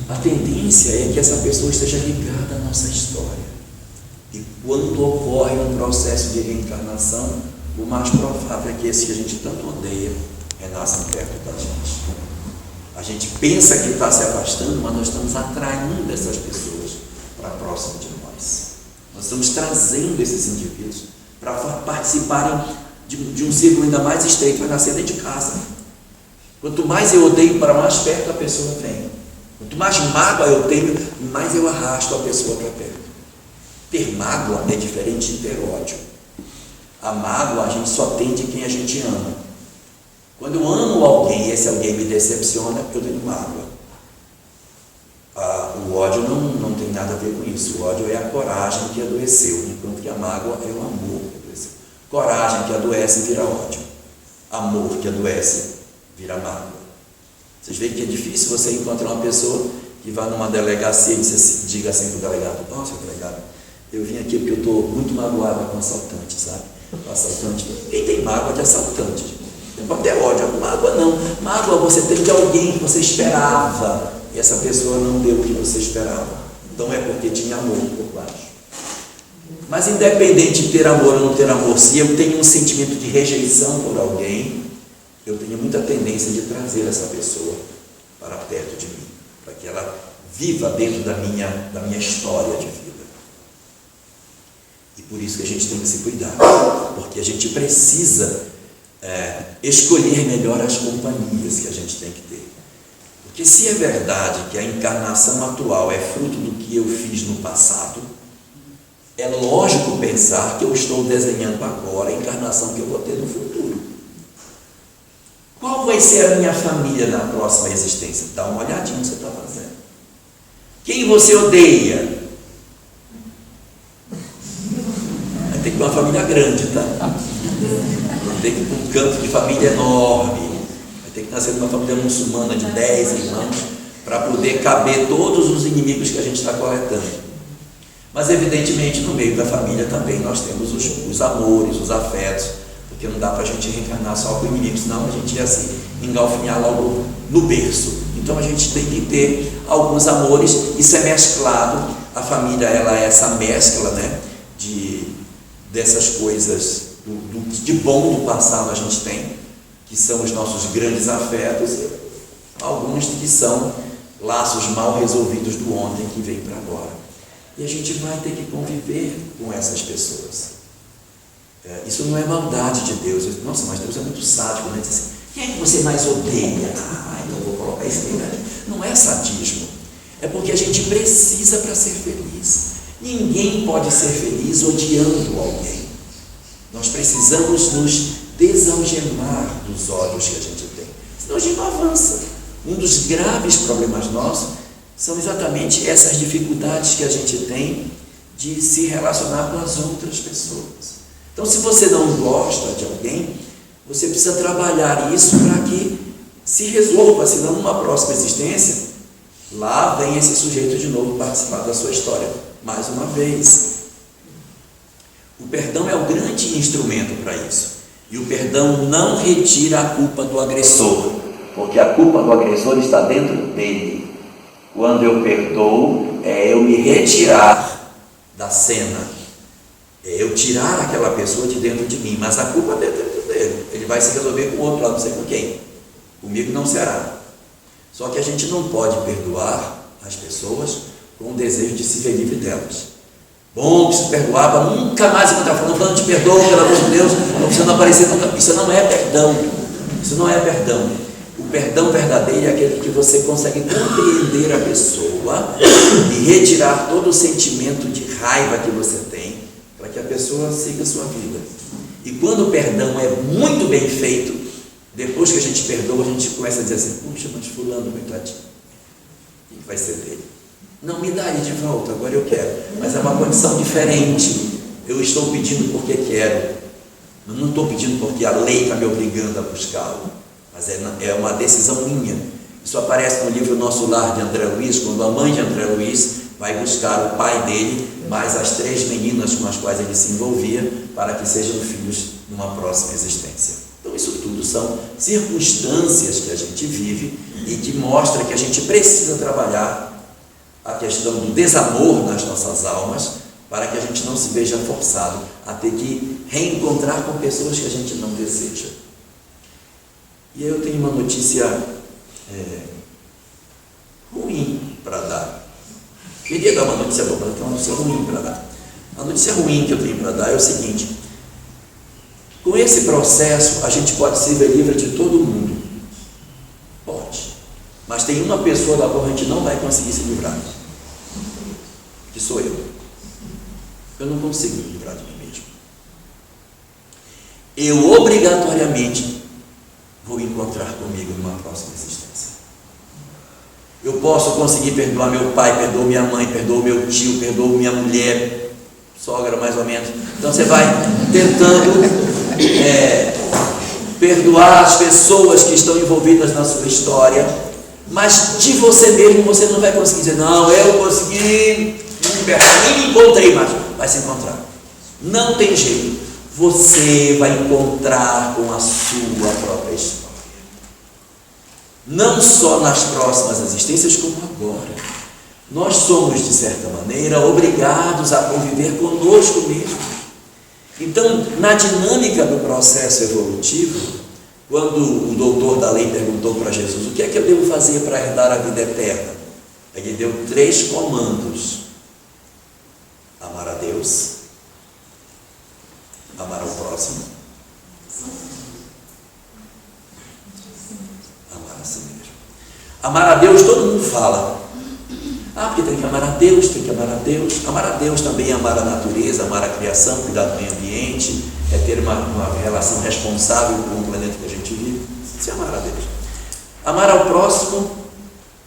A tendência é que essa pessoa esteja ligada à nossa história. E quando ocorre um processo de reencarnação, o mais provável é que esse que a gente tanto odeia renasçam perto da gente. A gente pensa que está se afastando, mas nós estamos atraindo essas pessoas para próximo de nós. Nós estamos trazendo esses indivíduos para participarem de um círculo ainda mais estreito, vai nascer dentro de casa. Quanto mais eu odeio, para mais perto a pessoa vem. Quanto mais mágoa eu tenho, mais eu arrasto a pessoa para perto. Ter mágoa é diferente de ter ódio. A mágoa a gente só tem de quem a gente ama. Quando eu amo alguém e esse alguém me decepciona, eu tenho mágoa. O ódio não tem nada a ver com isso. O ódio é a coragem que adoeceu, enquanto que a mágoa é o amor que adoeceu. Coragem que adoece vira ódio. Amor que adoece vira mágoa. Vocês veem que é difícil você encontrar uma pessoa que vá numa delegacia e diga assim para o delegado: ó, seu delegado, eu vim aqui porque eu estou muito magoado com o assaltante, sabe? O assaltante, quem tem mágoa de assaltante? Pode ter ódio, mágoa não. Mágoa você tem de alguém que você esperava e essa pessoa não deu o que você esperava. Então é porque tinha amor por baixo. Mas independente de ter amor ou não ter amor, se eu tenho um sentimento de rejeição por alguém, eu tenho muita tendência de trazer essa pessoa para perto de mim, para que ela viva dentro da minha história de vida. E por isso que a gente tem que se cuidar, porque a gente precisa escolher melhor as companhias que a gente tem que ter. Porque se é verdade que a encarnação atual é fruto do que eu fiz no passado, é lógico pensar que eu estou desenhando agora a encarnação que eu vou ter no futuro. Qual vai ser a minha família na próxima existência? Dá uma olhadinha no que você está fazendo. Quem você odeia? Vai ter que ter uma família grande, tá? Vai ter que ir para um campo de família enorme. Vai ter que nascer numa família muçulmana de 10 irmãos para poder caber todos os inimigos que a gente está coletando. Mas evidentemente no meio da família também nós temos os amores, os afetos, porque não dá para a gente reencarnar só com o inimigo, senão a gente ia se engalfinhar logo no berço. Então a gente tem que ter alguns amores, isso é mesclado. A família, ela é essa mescla, né, dessas coisas de bom do passado a gente tem, que são os nossos grandes afetos, e alguns que são laços mal resolvidos do ontem que vem para agora. E a gente vai ter que conviver com essas pessoas. Isso não é maldade de Deus. Nossa, mas Deus é muito sádico, né? Diz assim, quem é que você mais odeia? Então vou colocar isso aí, né? Não é sadismo. É porque a gente precisa para ser feliz. Ninguém pode ser feliz odiando alguém. Nós precisamos nos desalgemar dos ódios que a gente tem, senão a gente não avança. Um dos graves problemas nossos são exatamente essas dificuldades que a gente tem de se relacionar com as outras pessoas. Então, se você não gosta de alguém, você precisa trabalhar isso para que se resolva, senão numa próxima existência, lá vem esse sujeito de novo participar da sua história, mais uma vez. O perdão é o grande instrumento para isso. E o perdão não retira a culpa do agressor, porque a culpa do agressor está dentro dele. Quando eu perdoo, é eu me retirar da cena, é eu tirar aquela pessoa de dentro de mim, mas a culpa é dentro dele. Ele vai se resolver com o outro lá, não sei com quem. Comigo não será. Só que a gente não pode perdoar as pessoas com o desejo de se ver livre delas. Bom, preciso perdoar para nunca mais encontrar falando te perdoo, pelo amor de Deus, não precisa aparecer nunca. Isso não é perdão. Isso não é perdão. O perdão verdadeiro é aquele que você consegue compreender a pessoa e retirar todo o sentimento de raiva que você tem para que a pessoa siga a sua vida. E quando o perdão é muito bem feito, depois que a gente perdoa, a gente começa a dizer assim, puxa, mas fulano, coitadinho, o que vai ser dele? Não, me dá ele de volta, agora eu quero. Mas é uma condição diferente. Eu estou pedindo porque quero. Eu não estou pedindo porque a lei está me obrigando a buscá-lo. Mas é uma decisão minha. Isso aparece no livro Nosso Lar, de André Luiz, quando a mãe de André Luiz vai buscar o pai dele, mais as 3 meninas com as quais ele se envolvia, para que sejam filhos numa próxima existência. Então isso tudo são circunstâncias que a gente vive e que mostra que a gente precisa trabalhar a questão do desamor nas nossas almas, para que a gente não se veja forçado a ter que reencontrar com pessoas que a gente não deseja. E aí eu tenho uma notícia ruim para dar. Queria dar uma notícia boa, mas eu tenho uma notícia ruim para dar. A notícia ruim que eu tenho para dar é o seguinte: com esse processo a gente pode se ver livre de todo mundo. Pode. Mas tem uma pessoa da qual a gente não vai conseguir se livrar, que sou eu. Eu não consigo me livrar de mim mesmo. Eu obrigatoriamente vou encontrar comigo numa próxima existência. Eu posso conseguir perdoar meu pai, perdoo minha mãe, perdoo meu tio, perdoo minha mulher, sogra mais ou menos. Então você vai tentando perdoar as pessoas que estão envolvidas na sua história, mas de você mesmo você não vai conseguir dizer, não, eu consegui me libertar, nem me encontrei mais. Vai se encontrar. Não tem jeito. Você vai encontrar com a sua própria história. Não só nas próximas existências, como agora. Nós somos, de certa maneira, obrigados a conviver conosco mesmo. Então, na dinâmica do processo evolutivo, quando o doutor da lei perguntou para Jesus, o que é que eu devo fazer para herdar a vida eterna? Ele deu 3 comandos: amar a Deus, amar ao próximo, amar a si mesmo. Amar a Deus, todo mundo fala. Porque tem que amar a Deus, tem que amar a Deus. Amar a Deus também é amar a natureza, amar a criação, cuidar do meio ambiente, é ter uma relação responsável com o planeta que a gente vive. Isso é amar a Deus. Amar ao próximo,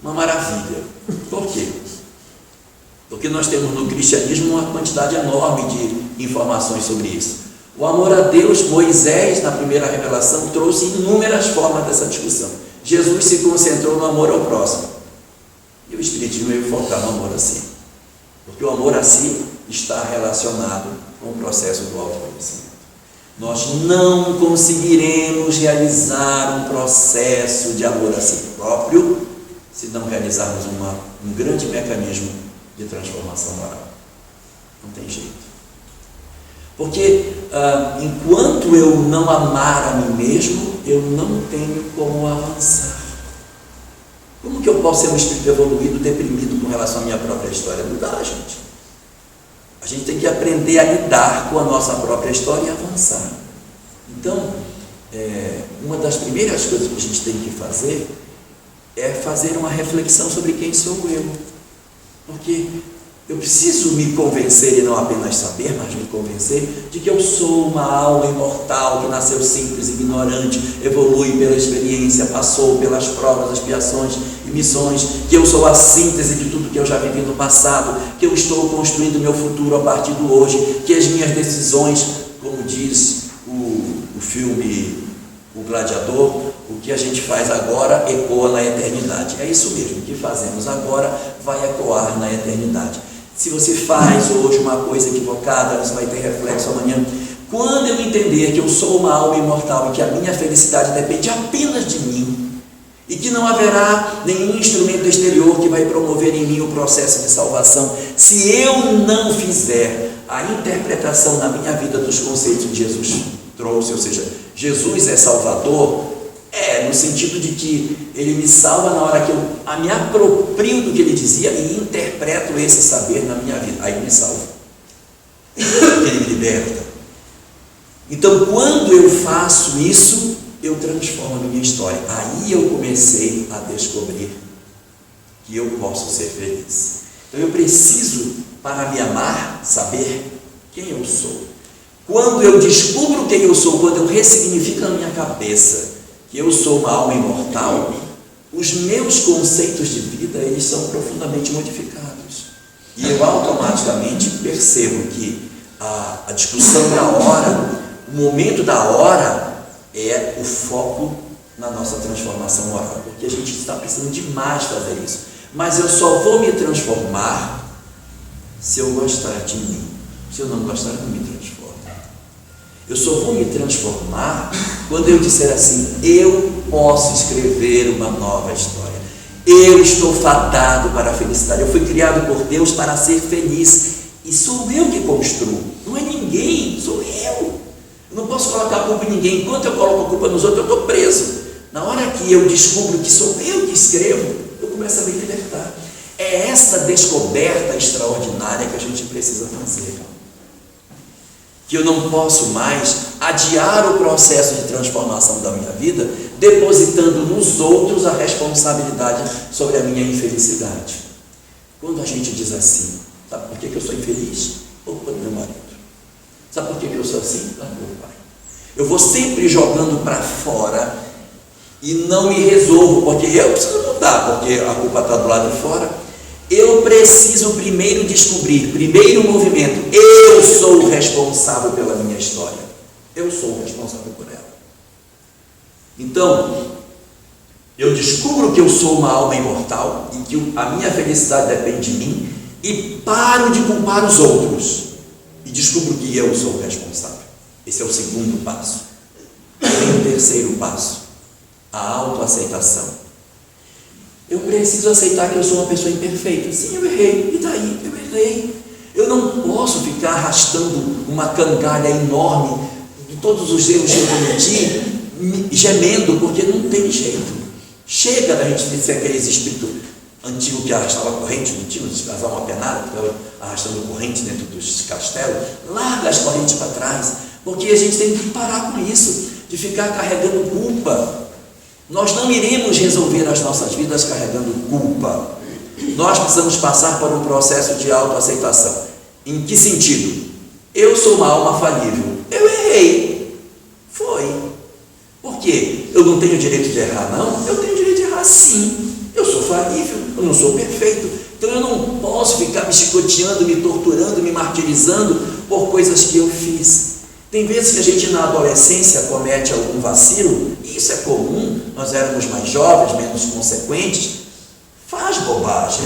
uma maravilha. Por quê? Porque nós temos no cristianismo uma quantidade enorme de informações sobre isso. O amor a Deus, Moisés, na primeira revelação, trouxe inúmeras formas dessa discussão. Jesus se concentrou no amor ao próximo. E o Espiritismo veio focar no amor a si. Porque o amor a si está relacionado com o processo do autoconhecimento. nós não conseguiremos realizar um processo de amor a si próprio se não realizarmos um grande mecanismo de transformação moral. Não tem jeito. Porque enquanto eu não amar a mim mesmo, eu não tenho como avançar. Como que eu posso ser um espírito evoluído, deprimido com relação à minha própria história? Não dá, gente. A gente tem que aprender a lidar com a nossa própria história e avançar. Então, uma das primeiras coisas que a gente tem que fazer é fazer uma reflexão sobre quem sou eu. Porque eu preciso me convencer, e não apenas saber, mas me convencer de que eu sou uma alma imortal que nasceu simples, ignorante, evolui pela experiência, passou pelas provas, expiações e missões, que eu sou a síntese de tudo que eu já vivi no passado, que eu estou construindo meu futuro a partir do hoje, que as minhas decisões, como diz o filme O Gladiador, o que a gente faz agora ecoa na eternidade. É isso mesmo, o que fazemos agora vai ecoar na eternidade. Se você faz hoje uma coisa equivocada, você vai ter reflexo amanhã. Quando eu entender que eu sou uma alma imortal e que a minha felicidade depende apenas de mim, e que não haverá nenhum instrumento exterior que vai promover em mim o processo de salvação, se eu não fizer a interpretação na minha vida dos conceitos que Jesus trouxe, ou seja, Jesus é Salvador, no sentido de que ele me salva na hora que eu me aproprio do que ele dizia e interpreto esse saber na minha vida. Aí ele me salva. Ele me liberta. Então, quando eu faço isso, eu transformo a minha história. Aí eu comecei a descobrir que eu posso ser feliz. Então, eu preciso, para me amar, saber quem eu sou. Quando eu descubro quem eu sou, quando eu ressignifico na minha cabeça que eu sou uma alma imortal, os meus conceitos de vida, eles são profundamente modificados. E eu automaticamente percebo que a discussão da hora, o momento da hora, é o foco na nossa transformação moral. Porque a gente está precisando demais fazer isso. Mas eu só vou me transformar se eu gostar de mim. Se eu não gostar, eu não me transformo. Eu só vou me transformar quando eu disser assim: eu posso escrever uma nova história. Eu estou fadado para a felicidade. Eu fui criado por Deus para ser feliz. E sou eu que construo. Não é ninguém, sou eu. Eu não posso colocar a culpa em ninguém. Enquanto eu coloco a culpa nos outros, eu estou preso. Na hora que eu descubro que sou eu que escrevo, eu começo a me libertar. É essa descoberta extraordinária que a gente precisa fazer. Que eu não posso mais adiar o processo de transformação da minha vida, depositando nos outros a responsabilidade sobre a minha infelicidade. Quando a gente diz assim: sabe por que eu sou infeliz? Culpa do meu marido. Sabe por que eu sou assim? Culpa do meu pai. Eu vou sempre jogando para fora e não me resolvo, porque eu preciso mudar, porque a culpa está do lado de fora. Eu preciso primeiro descobrir, primeiro movimento, eu sou o responsável pela minha história. Eu sou o responsável por ela. Então, eu descubro que eu sou uma alma imortal e que a minha felicidade depende de mim e paro de culpar os outros e descubro que eu sou o responsável. Esse é o segundo passo. Vem o terceiro passo, a autoaceitação. Eu preciso aceitar que eu sou uma pessoa imperfeita. Sim, eu errei. E daí? Eu errei. Eu não posso ficar arrastando uma cangalha enorme de todos os erros que eu cometi, gemendo, porque não tem jeito. Chega da gente ser aqueles espíritos antigos que arrastavam corrente, não tinha, casar uma penada, ficava arrastando corrente dentro dos castelos. Larga as correntes para trás, porque a gente tem que parar com isso, de ficar carregando culpa. Nós não iremos resolver as nossas vidas carregando culpa. Nós precisamos passar por um processo de autoaceitação. Em que sentido? Eu sou uma alma falível. Eu errei. Foi. Por quê? Eu não tenho direito de errar, não? Eu tenho direito de errar, sim. Eu sou falível, eu não sou perfeito. Então eu não posso ficar me chicoteando, me torturando, me martirizando por coisas que eu fiz. Tem vezes que a gente na adolescência comete algum vacilo, e isso é comum, nós éramos mais jovens, menos consequentes, faz bobagem.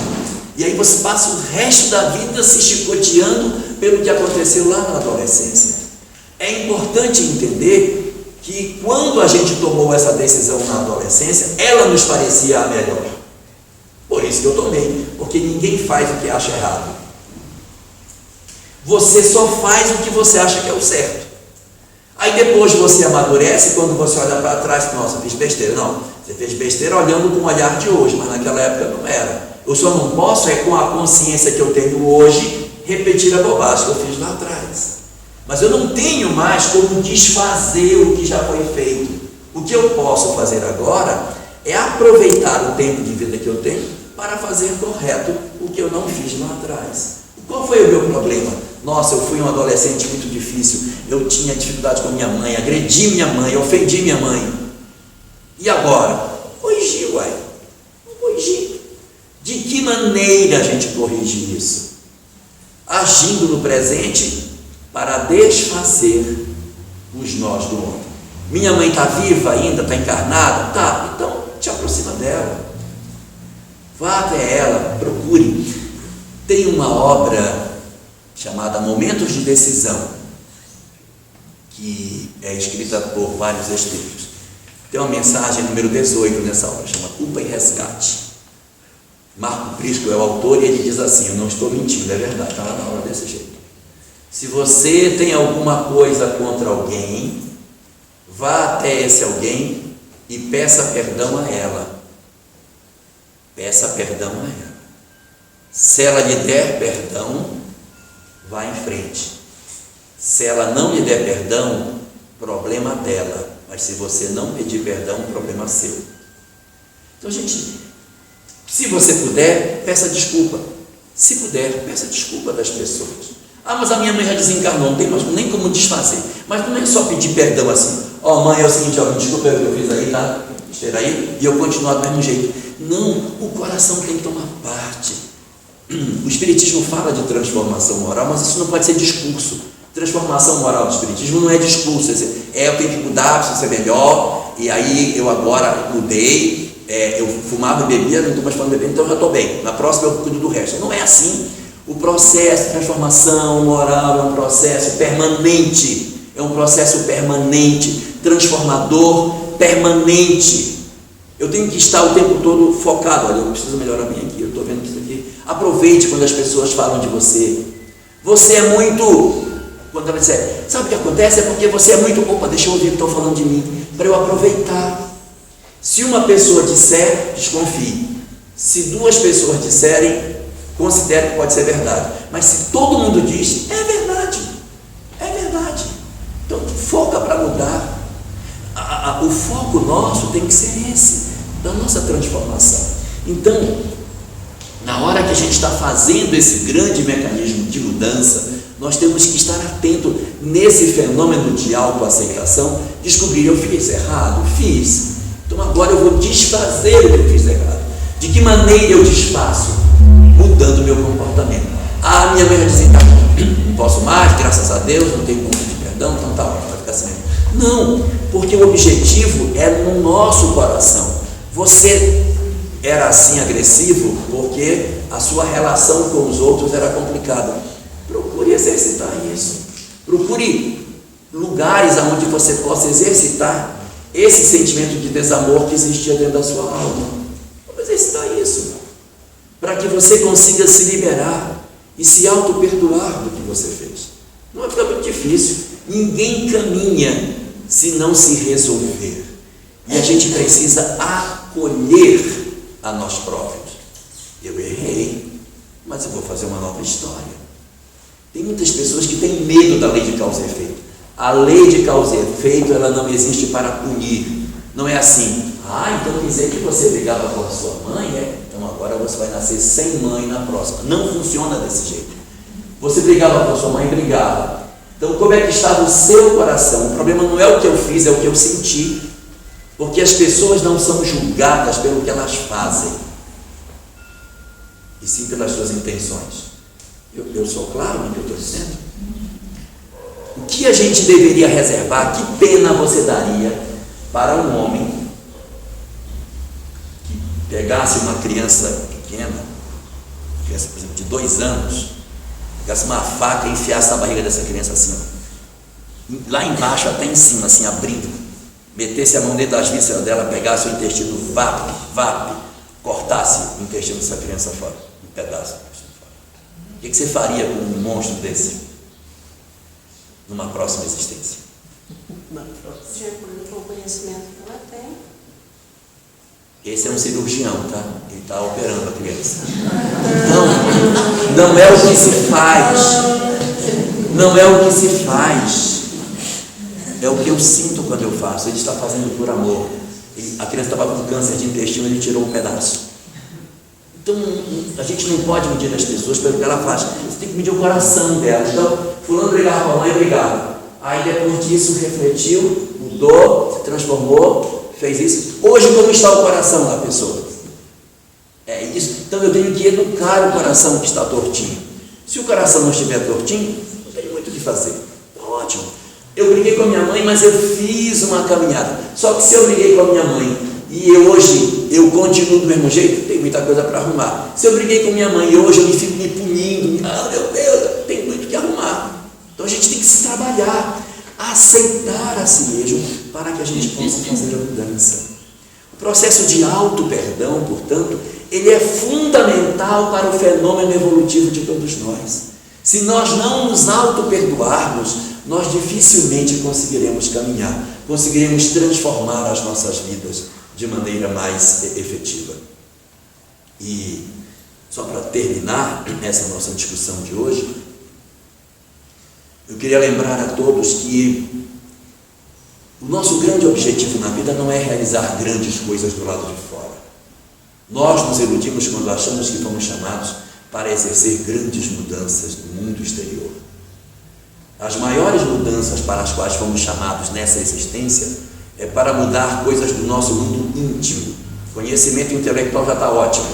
E aí você passa o resto da vida se chicoteando pelo que aconteceu lá na adolescência. É importante entender que quando a gente tomou essa decisão na adolescência, ela nos parecia a melhor. Por isso que eu tomei, porque ninguém faz o que acha errado. Você só faz o que você acha que é o certo. Aí depois você amadurece, quando você olha para trás, nossa, fiz besteira. Não, você fez besteira olhando com o olhar de hoje, mas naquela época não era. Eu só não posso, com a consciência que eu tenho hoje, repetir a bobagem que eu fiz lá atrás. Mas eu não tenho mais como desfazer o que já foi feito. O que eu posso fazer agora é aproveitar o tempo de vida que eu tenho para fazer correto o que eu não fiz lá atrás. Qual foi o meu problema? Nossa, eu fui um adolescente muito difícil, eu tinha dificuldade com minha mãe, agredi minha mãe, ofendi minha mãe. E agora? Corrigir, uai. Corrigir. De que maneira a gente corrige isso? Agindo no presente para desfazer os nós do ontem. Minha mãe está viva ainda? Está encarnada? Tá, então te aproxima dela. Vá até ela, procure. Tem uma obra chamada Momentos de Decisão, que é escrita por vários espíritos. Tem uma mensagem número 18 nessa obra, chama Culpa e Resgate. Marco Prisco é o autor e ele diz assim, eu não estou mentindo, é verdade, está lá na obra desse jeito. Se você tem alguma coisa contra alguém, vá até esse alguém e peça perdão a ela. Peça perdão a ela. Se ela lhe der perdão, vá em frente. Se ela não lhe der perdão, problema dela. Mas se você não pedir perdão, problema seu. Então, gente, se você puder, peça desculpa. Se puder, peça desculpa das pessoas. Ah, mas a minha mãe já desencarnou, não tem mais nem como desfazer. Mas não é só pedir perdão assim. Ó, mãe, é o seguinte, ó, me desculpa o que eu fiz aí, tá? Esteja aí, e eu continuar do mesmo jeito. Não, o coração tem que tomar parte. O Espiritismo fala de transformação moral, mas isso não pode ser discurso. Transformação moral do Espiritismo não é discurso. Eu tenho que mudar, preciso ser melhor, e aí eu agora mudei, eu fumava e bebia, não estou mais falando beber, então eu já estou bem. Na próxima eu cuido do resto. Não é assim. O processo de transformação moral é um processo permanente. É um processo permanente, transformador, permanente. Eu tenho que estar o tempo todo focado. Olha, eu preciso melhorar bem aqui, eu estou vendo isso aqui. Aproveite quando as pessoas falam de você. Você é muito... Quando ela disser, sabe o que acontece? É porque você é muito... Opa, deixa eu ouvir o que estão falando de mim, para eu aproveitar. Se uma pessoa disser, desconfie. Se duas pessoas disserem, considere que pode ser verdade. Mas se todo mundo diz, é verdade. É verdade. Então, foca para mudar. O foco nosso tem que ser esse, da nossa transformação. Então, na hora que a gente está fazendo esse grande mecanismo de mudança, nós temos que estar atento nesse fenômeno de autoaceitação, descobrir, eu fiz errado? Fiz. Então agora eu vou desfazer o que eu fiz errado. De que maneira eu desfaço? Mudando o meu comportamento. Ah, minha mãe já desencarnou, não posso mais, graças a Deus, não tenho como pedir perdão, então tá ótimo, vai ficar assim mesmo. Não, porque o objetivo é no nosso coração. Você era assim agressivo porque a sua relação com os outros era complicada. Procure exercitar isso. Procure lugares onde você possa exercitar esse sentimento de desamor que existia dentro da sua alma. Vamos exercitar isso, para que você consiga se liberar e se auto-perdoar do que você fez. Não vai ficar muito difícil. Ninguém caminha se não se resolver. E a gente precisa acolher a nós próprios. Eu errei, mas eu vou fazer uma nova história. Tem muitas pessoas que têm medo da lei de causa e efeito. A lei de causa e efeito, ela não existe para punir. Não é assim, então quer dizer que você brigava com a sua mãe, então agora você vai nascer sem mãe na próxima. Não funciona desse jeito. Você brigava com a sua mãe, brigava. Então como é que estava o seu coração? O problema não é o que eu fiz, é o que eu senti. Porque as pessoas não são julgadas pelo que elas fazem, e sim pelas suas intenções. Eu sou claro no que eu estou dizendo? O que a gente deveria reservar? Que pena você daria para um homem que pegasse uma criança pequena, criança, por exemplo, de 2 anos, pegasse uma faca e enfiasse na barriga dessa criança assim, lá embaixo até em cima, assim, abrindo, metesse a mão dentro das vísceras dela, pegasse o intestino, cortasse o intestino dessa criança fora, um pedaço do intestino fora. O que você faria com um monstro desse numa próxima existência? De acordo com o conhecimento que ela tem. Esse é um cirurgião, tá? Ele está operando a criança. Não é o que se faz. Não é o que se faz. É o que eu sinto quando eu faço. Ele está fazendo por amor. A criança estava com câncer de intestino, ele tirou um pedaço. Então, a gente não pode medir as pessoas pelo que ela faz. Você tem que medir o coração dela. Então, fulano brigava com a mãe, brigava. Aí depois disso refletiu, mudou, se transformou, fez isso. Hoje como está o coração da pessoa? É isso. Então eu tenho que educar o coração que está tortinho. Se o coração não estiver tortinho, não tem muito o que fazer. Ótimo. Eu briguei com a minha mãe, mas eu fiz uma caminhada. Só que se eu briguei com a minha mãe e hoje eu continuo do mesmo jeito, tem muita coisa para arrumar. Se eu briguei com a minha mãe e hoje eu me fico me punindo, meu Deus, tem muito que arrumar. Então a gente tem que se trabalhar, aceitar a si mesmo, para que a gente possa fazer a mudança. O processo de auto-perdão, portanto, ele é fundamental para o fenômeno evolutivo de todos nós. Se nós não nos auto-perdoarmos, nós dificilmente conseguiremos caminhar, conseguiremos transformar as nossas vidas de maneira mais efetiva. E, só para terminar essa nossa discussão de hoje, eu queria lembrar a todos que o nosso grande objetivo na vida não é realizar grandes coisas do lado de fora. Nós nos iludimos quando achamos que fomos chamados para exercer grandes mudanças no mundo exterior. As maiores mudanças para as quais fomos chamados nessa existência é para mudar coisas do nosso mundo íntimo. O conhecimento intelectual já está ótimo.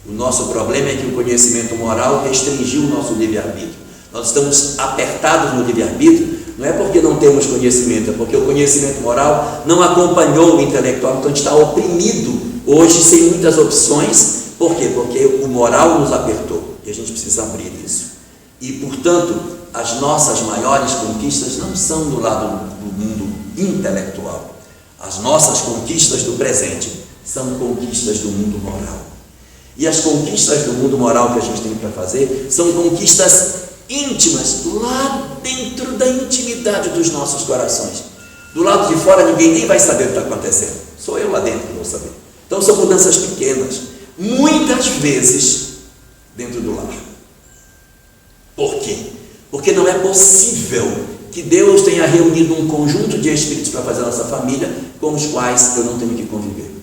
O nosso problema é que o conhecimento moral restringiu o nosso livre-arbítrio. Nós estamos apertados no livre-arbítrio, não é porque não temos conhecimento, é porque o conhecimento moral não acompanhou o intelectual, então a gente está oprimido hoje, sem muitas opções. Por quê? Porque o moral nos apertou e a gente precisa abrir isso. E, portanto, as nossas maiores conquistas não são do lado do mundo intelectual. As nossas conquistas do presente são conquistas do mundo moral. E as conquistas do mundo moral que a gente tem para fazer são conquistas íntimas, lá dentro da intimidade dos nossos corações. Do lado de fora ninguém nem vai saber o que está acontecendo, só eu lá dentro que vou saber. Então são mudanças pequenas, muitas vezes dentro do lar. Por quê? Porque não é possível que Deus tenha reunido um conjunto de espíritos para fazer a nossa família com os quais eu não tenho que conviver.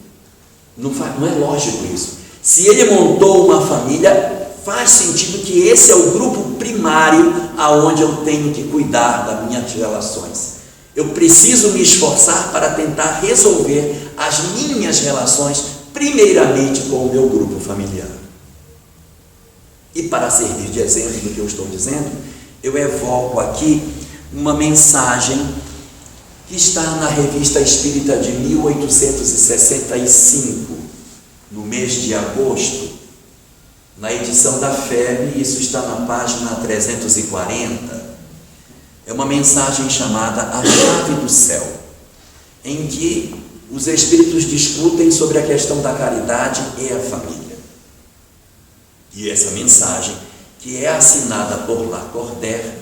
Não é lógico isso. Se Ele montou uma família, faz sentido que esse é o grupo primário aonde eu tenho que cuidar das minhas relações. Eu preciso me esforçar para tentar resolver as minhas relações, primeiramente com o meu grupo familiar. E para servir de exemplo do que eu estou dizendo, eu evoco aqui uma mensagem que está na Revista Espírita de 1865, no mês de agosto, na edição da FEB, isso está na página 340, é uma mensagem chamada A Chave do Céu, em que os espíritos discutem sobre a questão da caridade e a família. E essa mensagem, que é assinada por Lacordaire,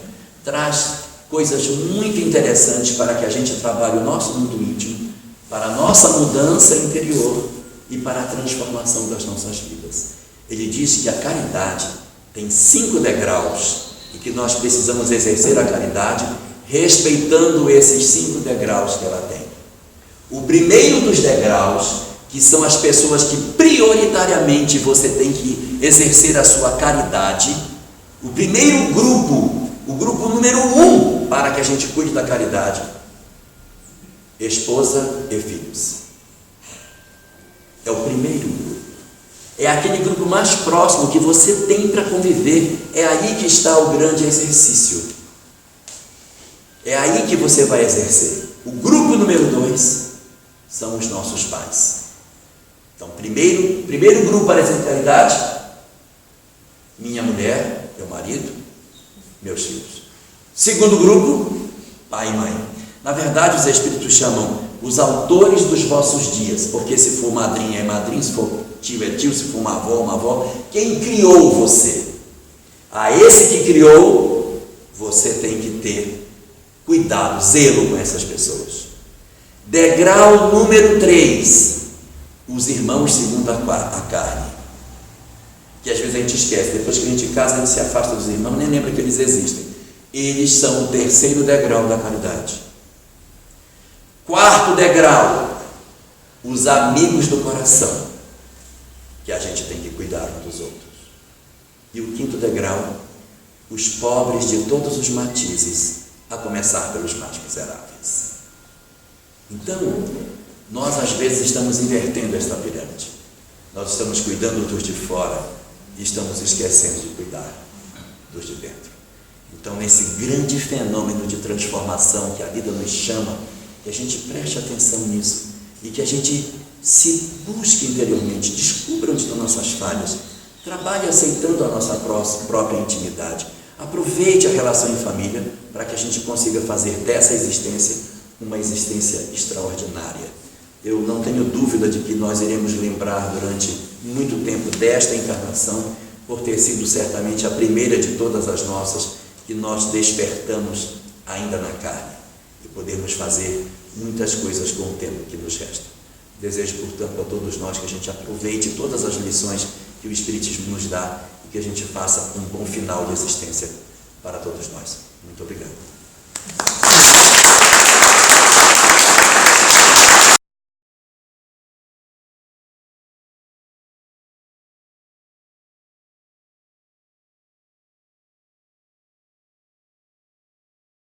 traz coisas muito interessantes para que a gente trabalhe o nosso mundo íntimo, para a nossa mudança interior e para a transformação das nossas vidas. Ele diz que a caridade tem 5 degraus e que nós precisamos exercer a caridade respeitando esses 5 degraus que ela tem. O primeiro dos degraus, que são as pessoas que prioritariamente você tem que exercer a sua caridade, o primeiro grupo, o grupo número 1 para que a gente cuide da caridade, esposa e filhos. É o primeiro grupo. É aquele grupo mais próximo que você tem para conviver. É aí que está o grande exercício. É aí que você vai exercer. O grupo número 2 são os nossos pais. Então, primeiro grupo para exercer caridade, minha mulher, meu marido, meus filhos. Segundo grupo, pai e mãe. Na verdade, os Espíritos chamam os autores dos vossos dias, porque se for madrinha é madrinha, se for tio é tio, se for uma avó, quem criou você? A esse que criou, você tem que ter cuidado, zelo com essas pessoas. Degrau número 3, os irmãos segundo a carne, que às vezes a gente esquece, depois que a gente casa, a gente se afasta dos irmãos, nem lembra que eles existem. Eles são o 3º degrau da caridade. 4º degrau, os amigos do coração, que a gente tem que cuidar uns dos outros. E o 5º degrau, os pobres de todos os matizes, a começar pelos mais miseráveis. Então, nós às vezes estamos invertendo esta pirâmide. Nós estamos cuidando dos de fora e estamos esquecendo de cuidar dos de dentro. Então, nesse grande fenômeno de transformação que a vida nos chama, que a gente preste atenção nisso e que a gente se busque interiormente, descubra onde estão nossas falhas, trabalhe aceitando a nossa própria intimidade, aproveite a relação em família para que a gente consiga fazer dessa existência uma existência extraordinária. Eu não tenho dúvida de que nós iremos lembrar durante muito tempo desta encarnação, por ter sido certamente a primeira de todas as nossas, que nós despertamos ainda na carne e podemos fazer muitas coisas com o tempo que nos resta. Desejo, portanto, a todos nós que a gente aproveite todas as lições que o Espiritismo nos dá e que a gente faça um bom final de existência para todos nós. Muito obrigado.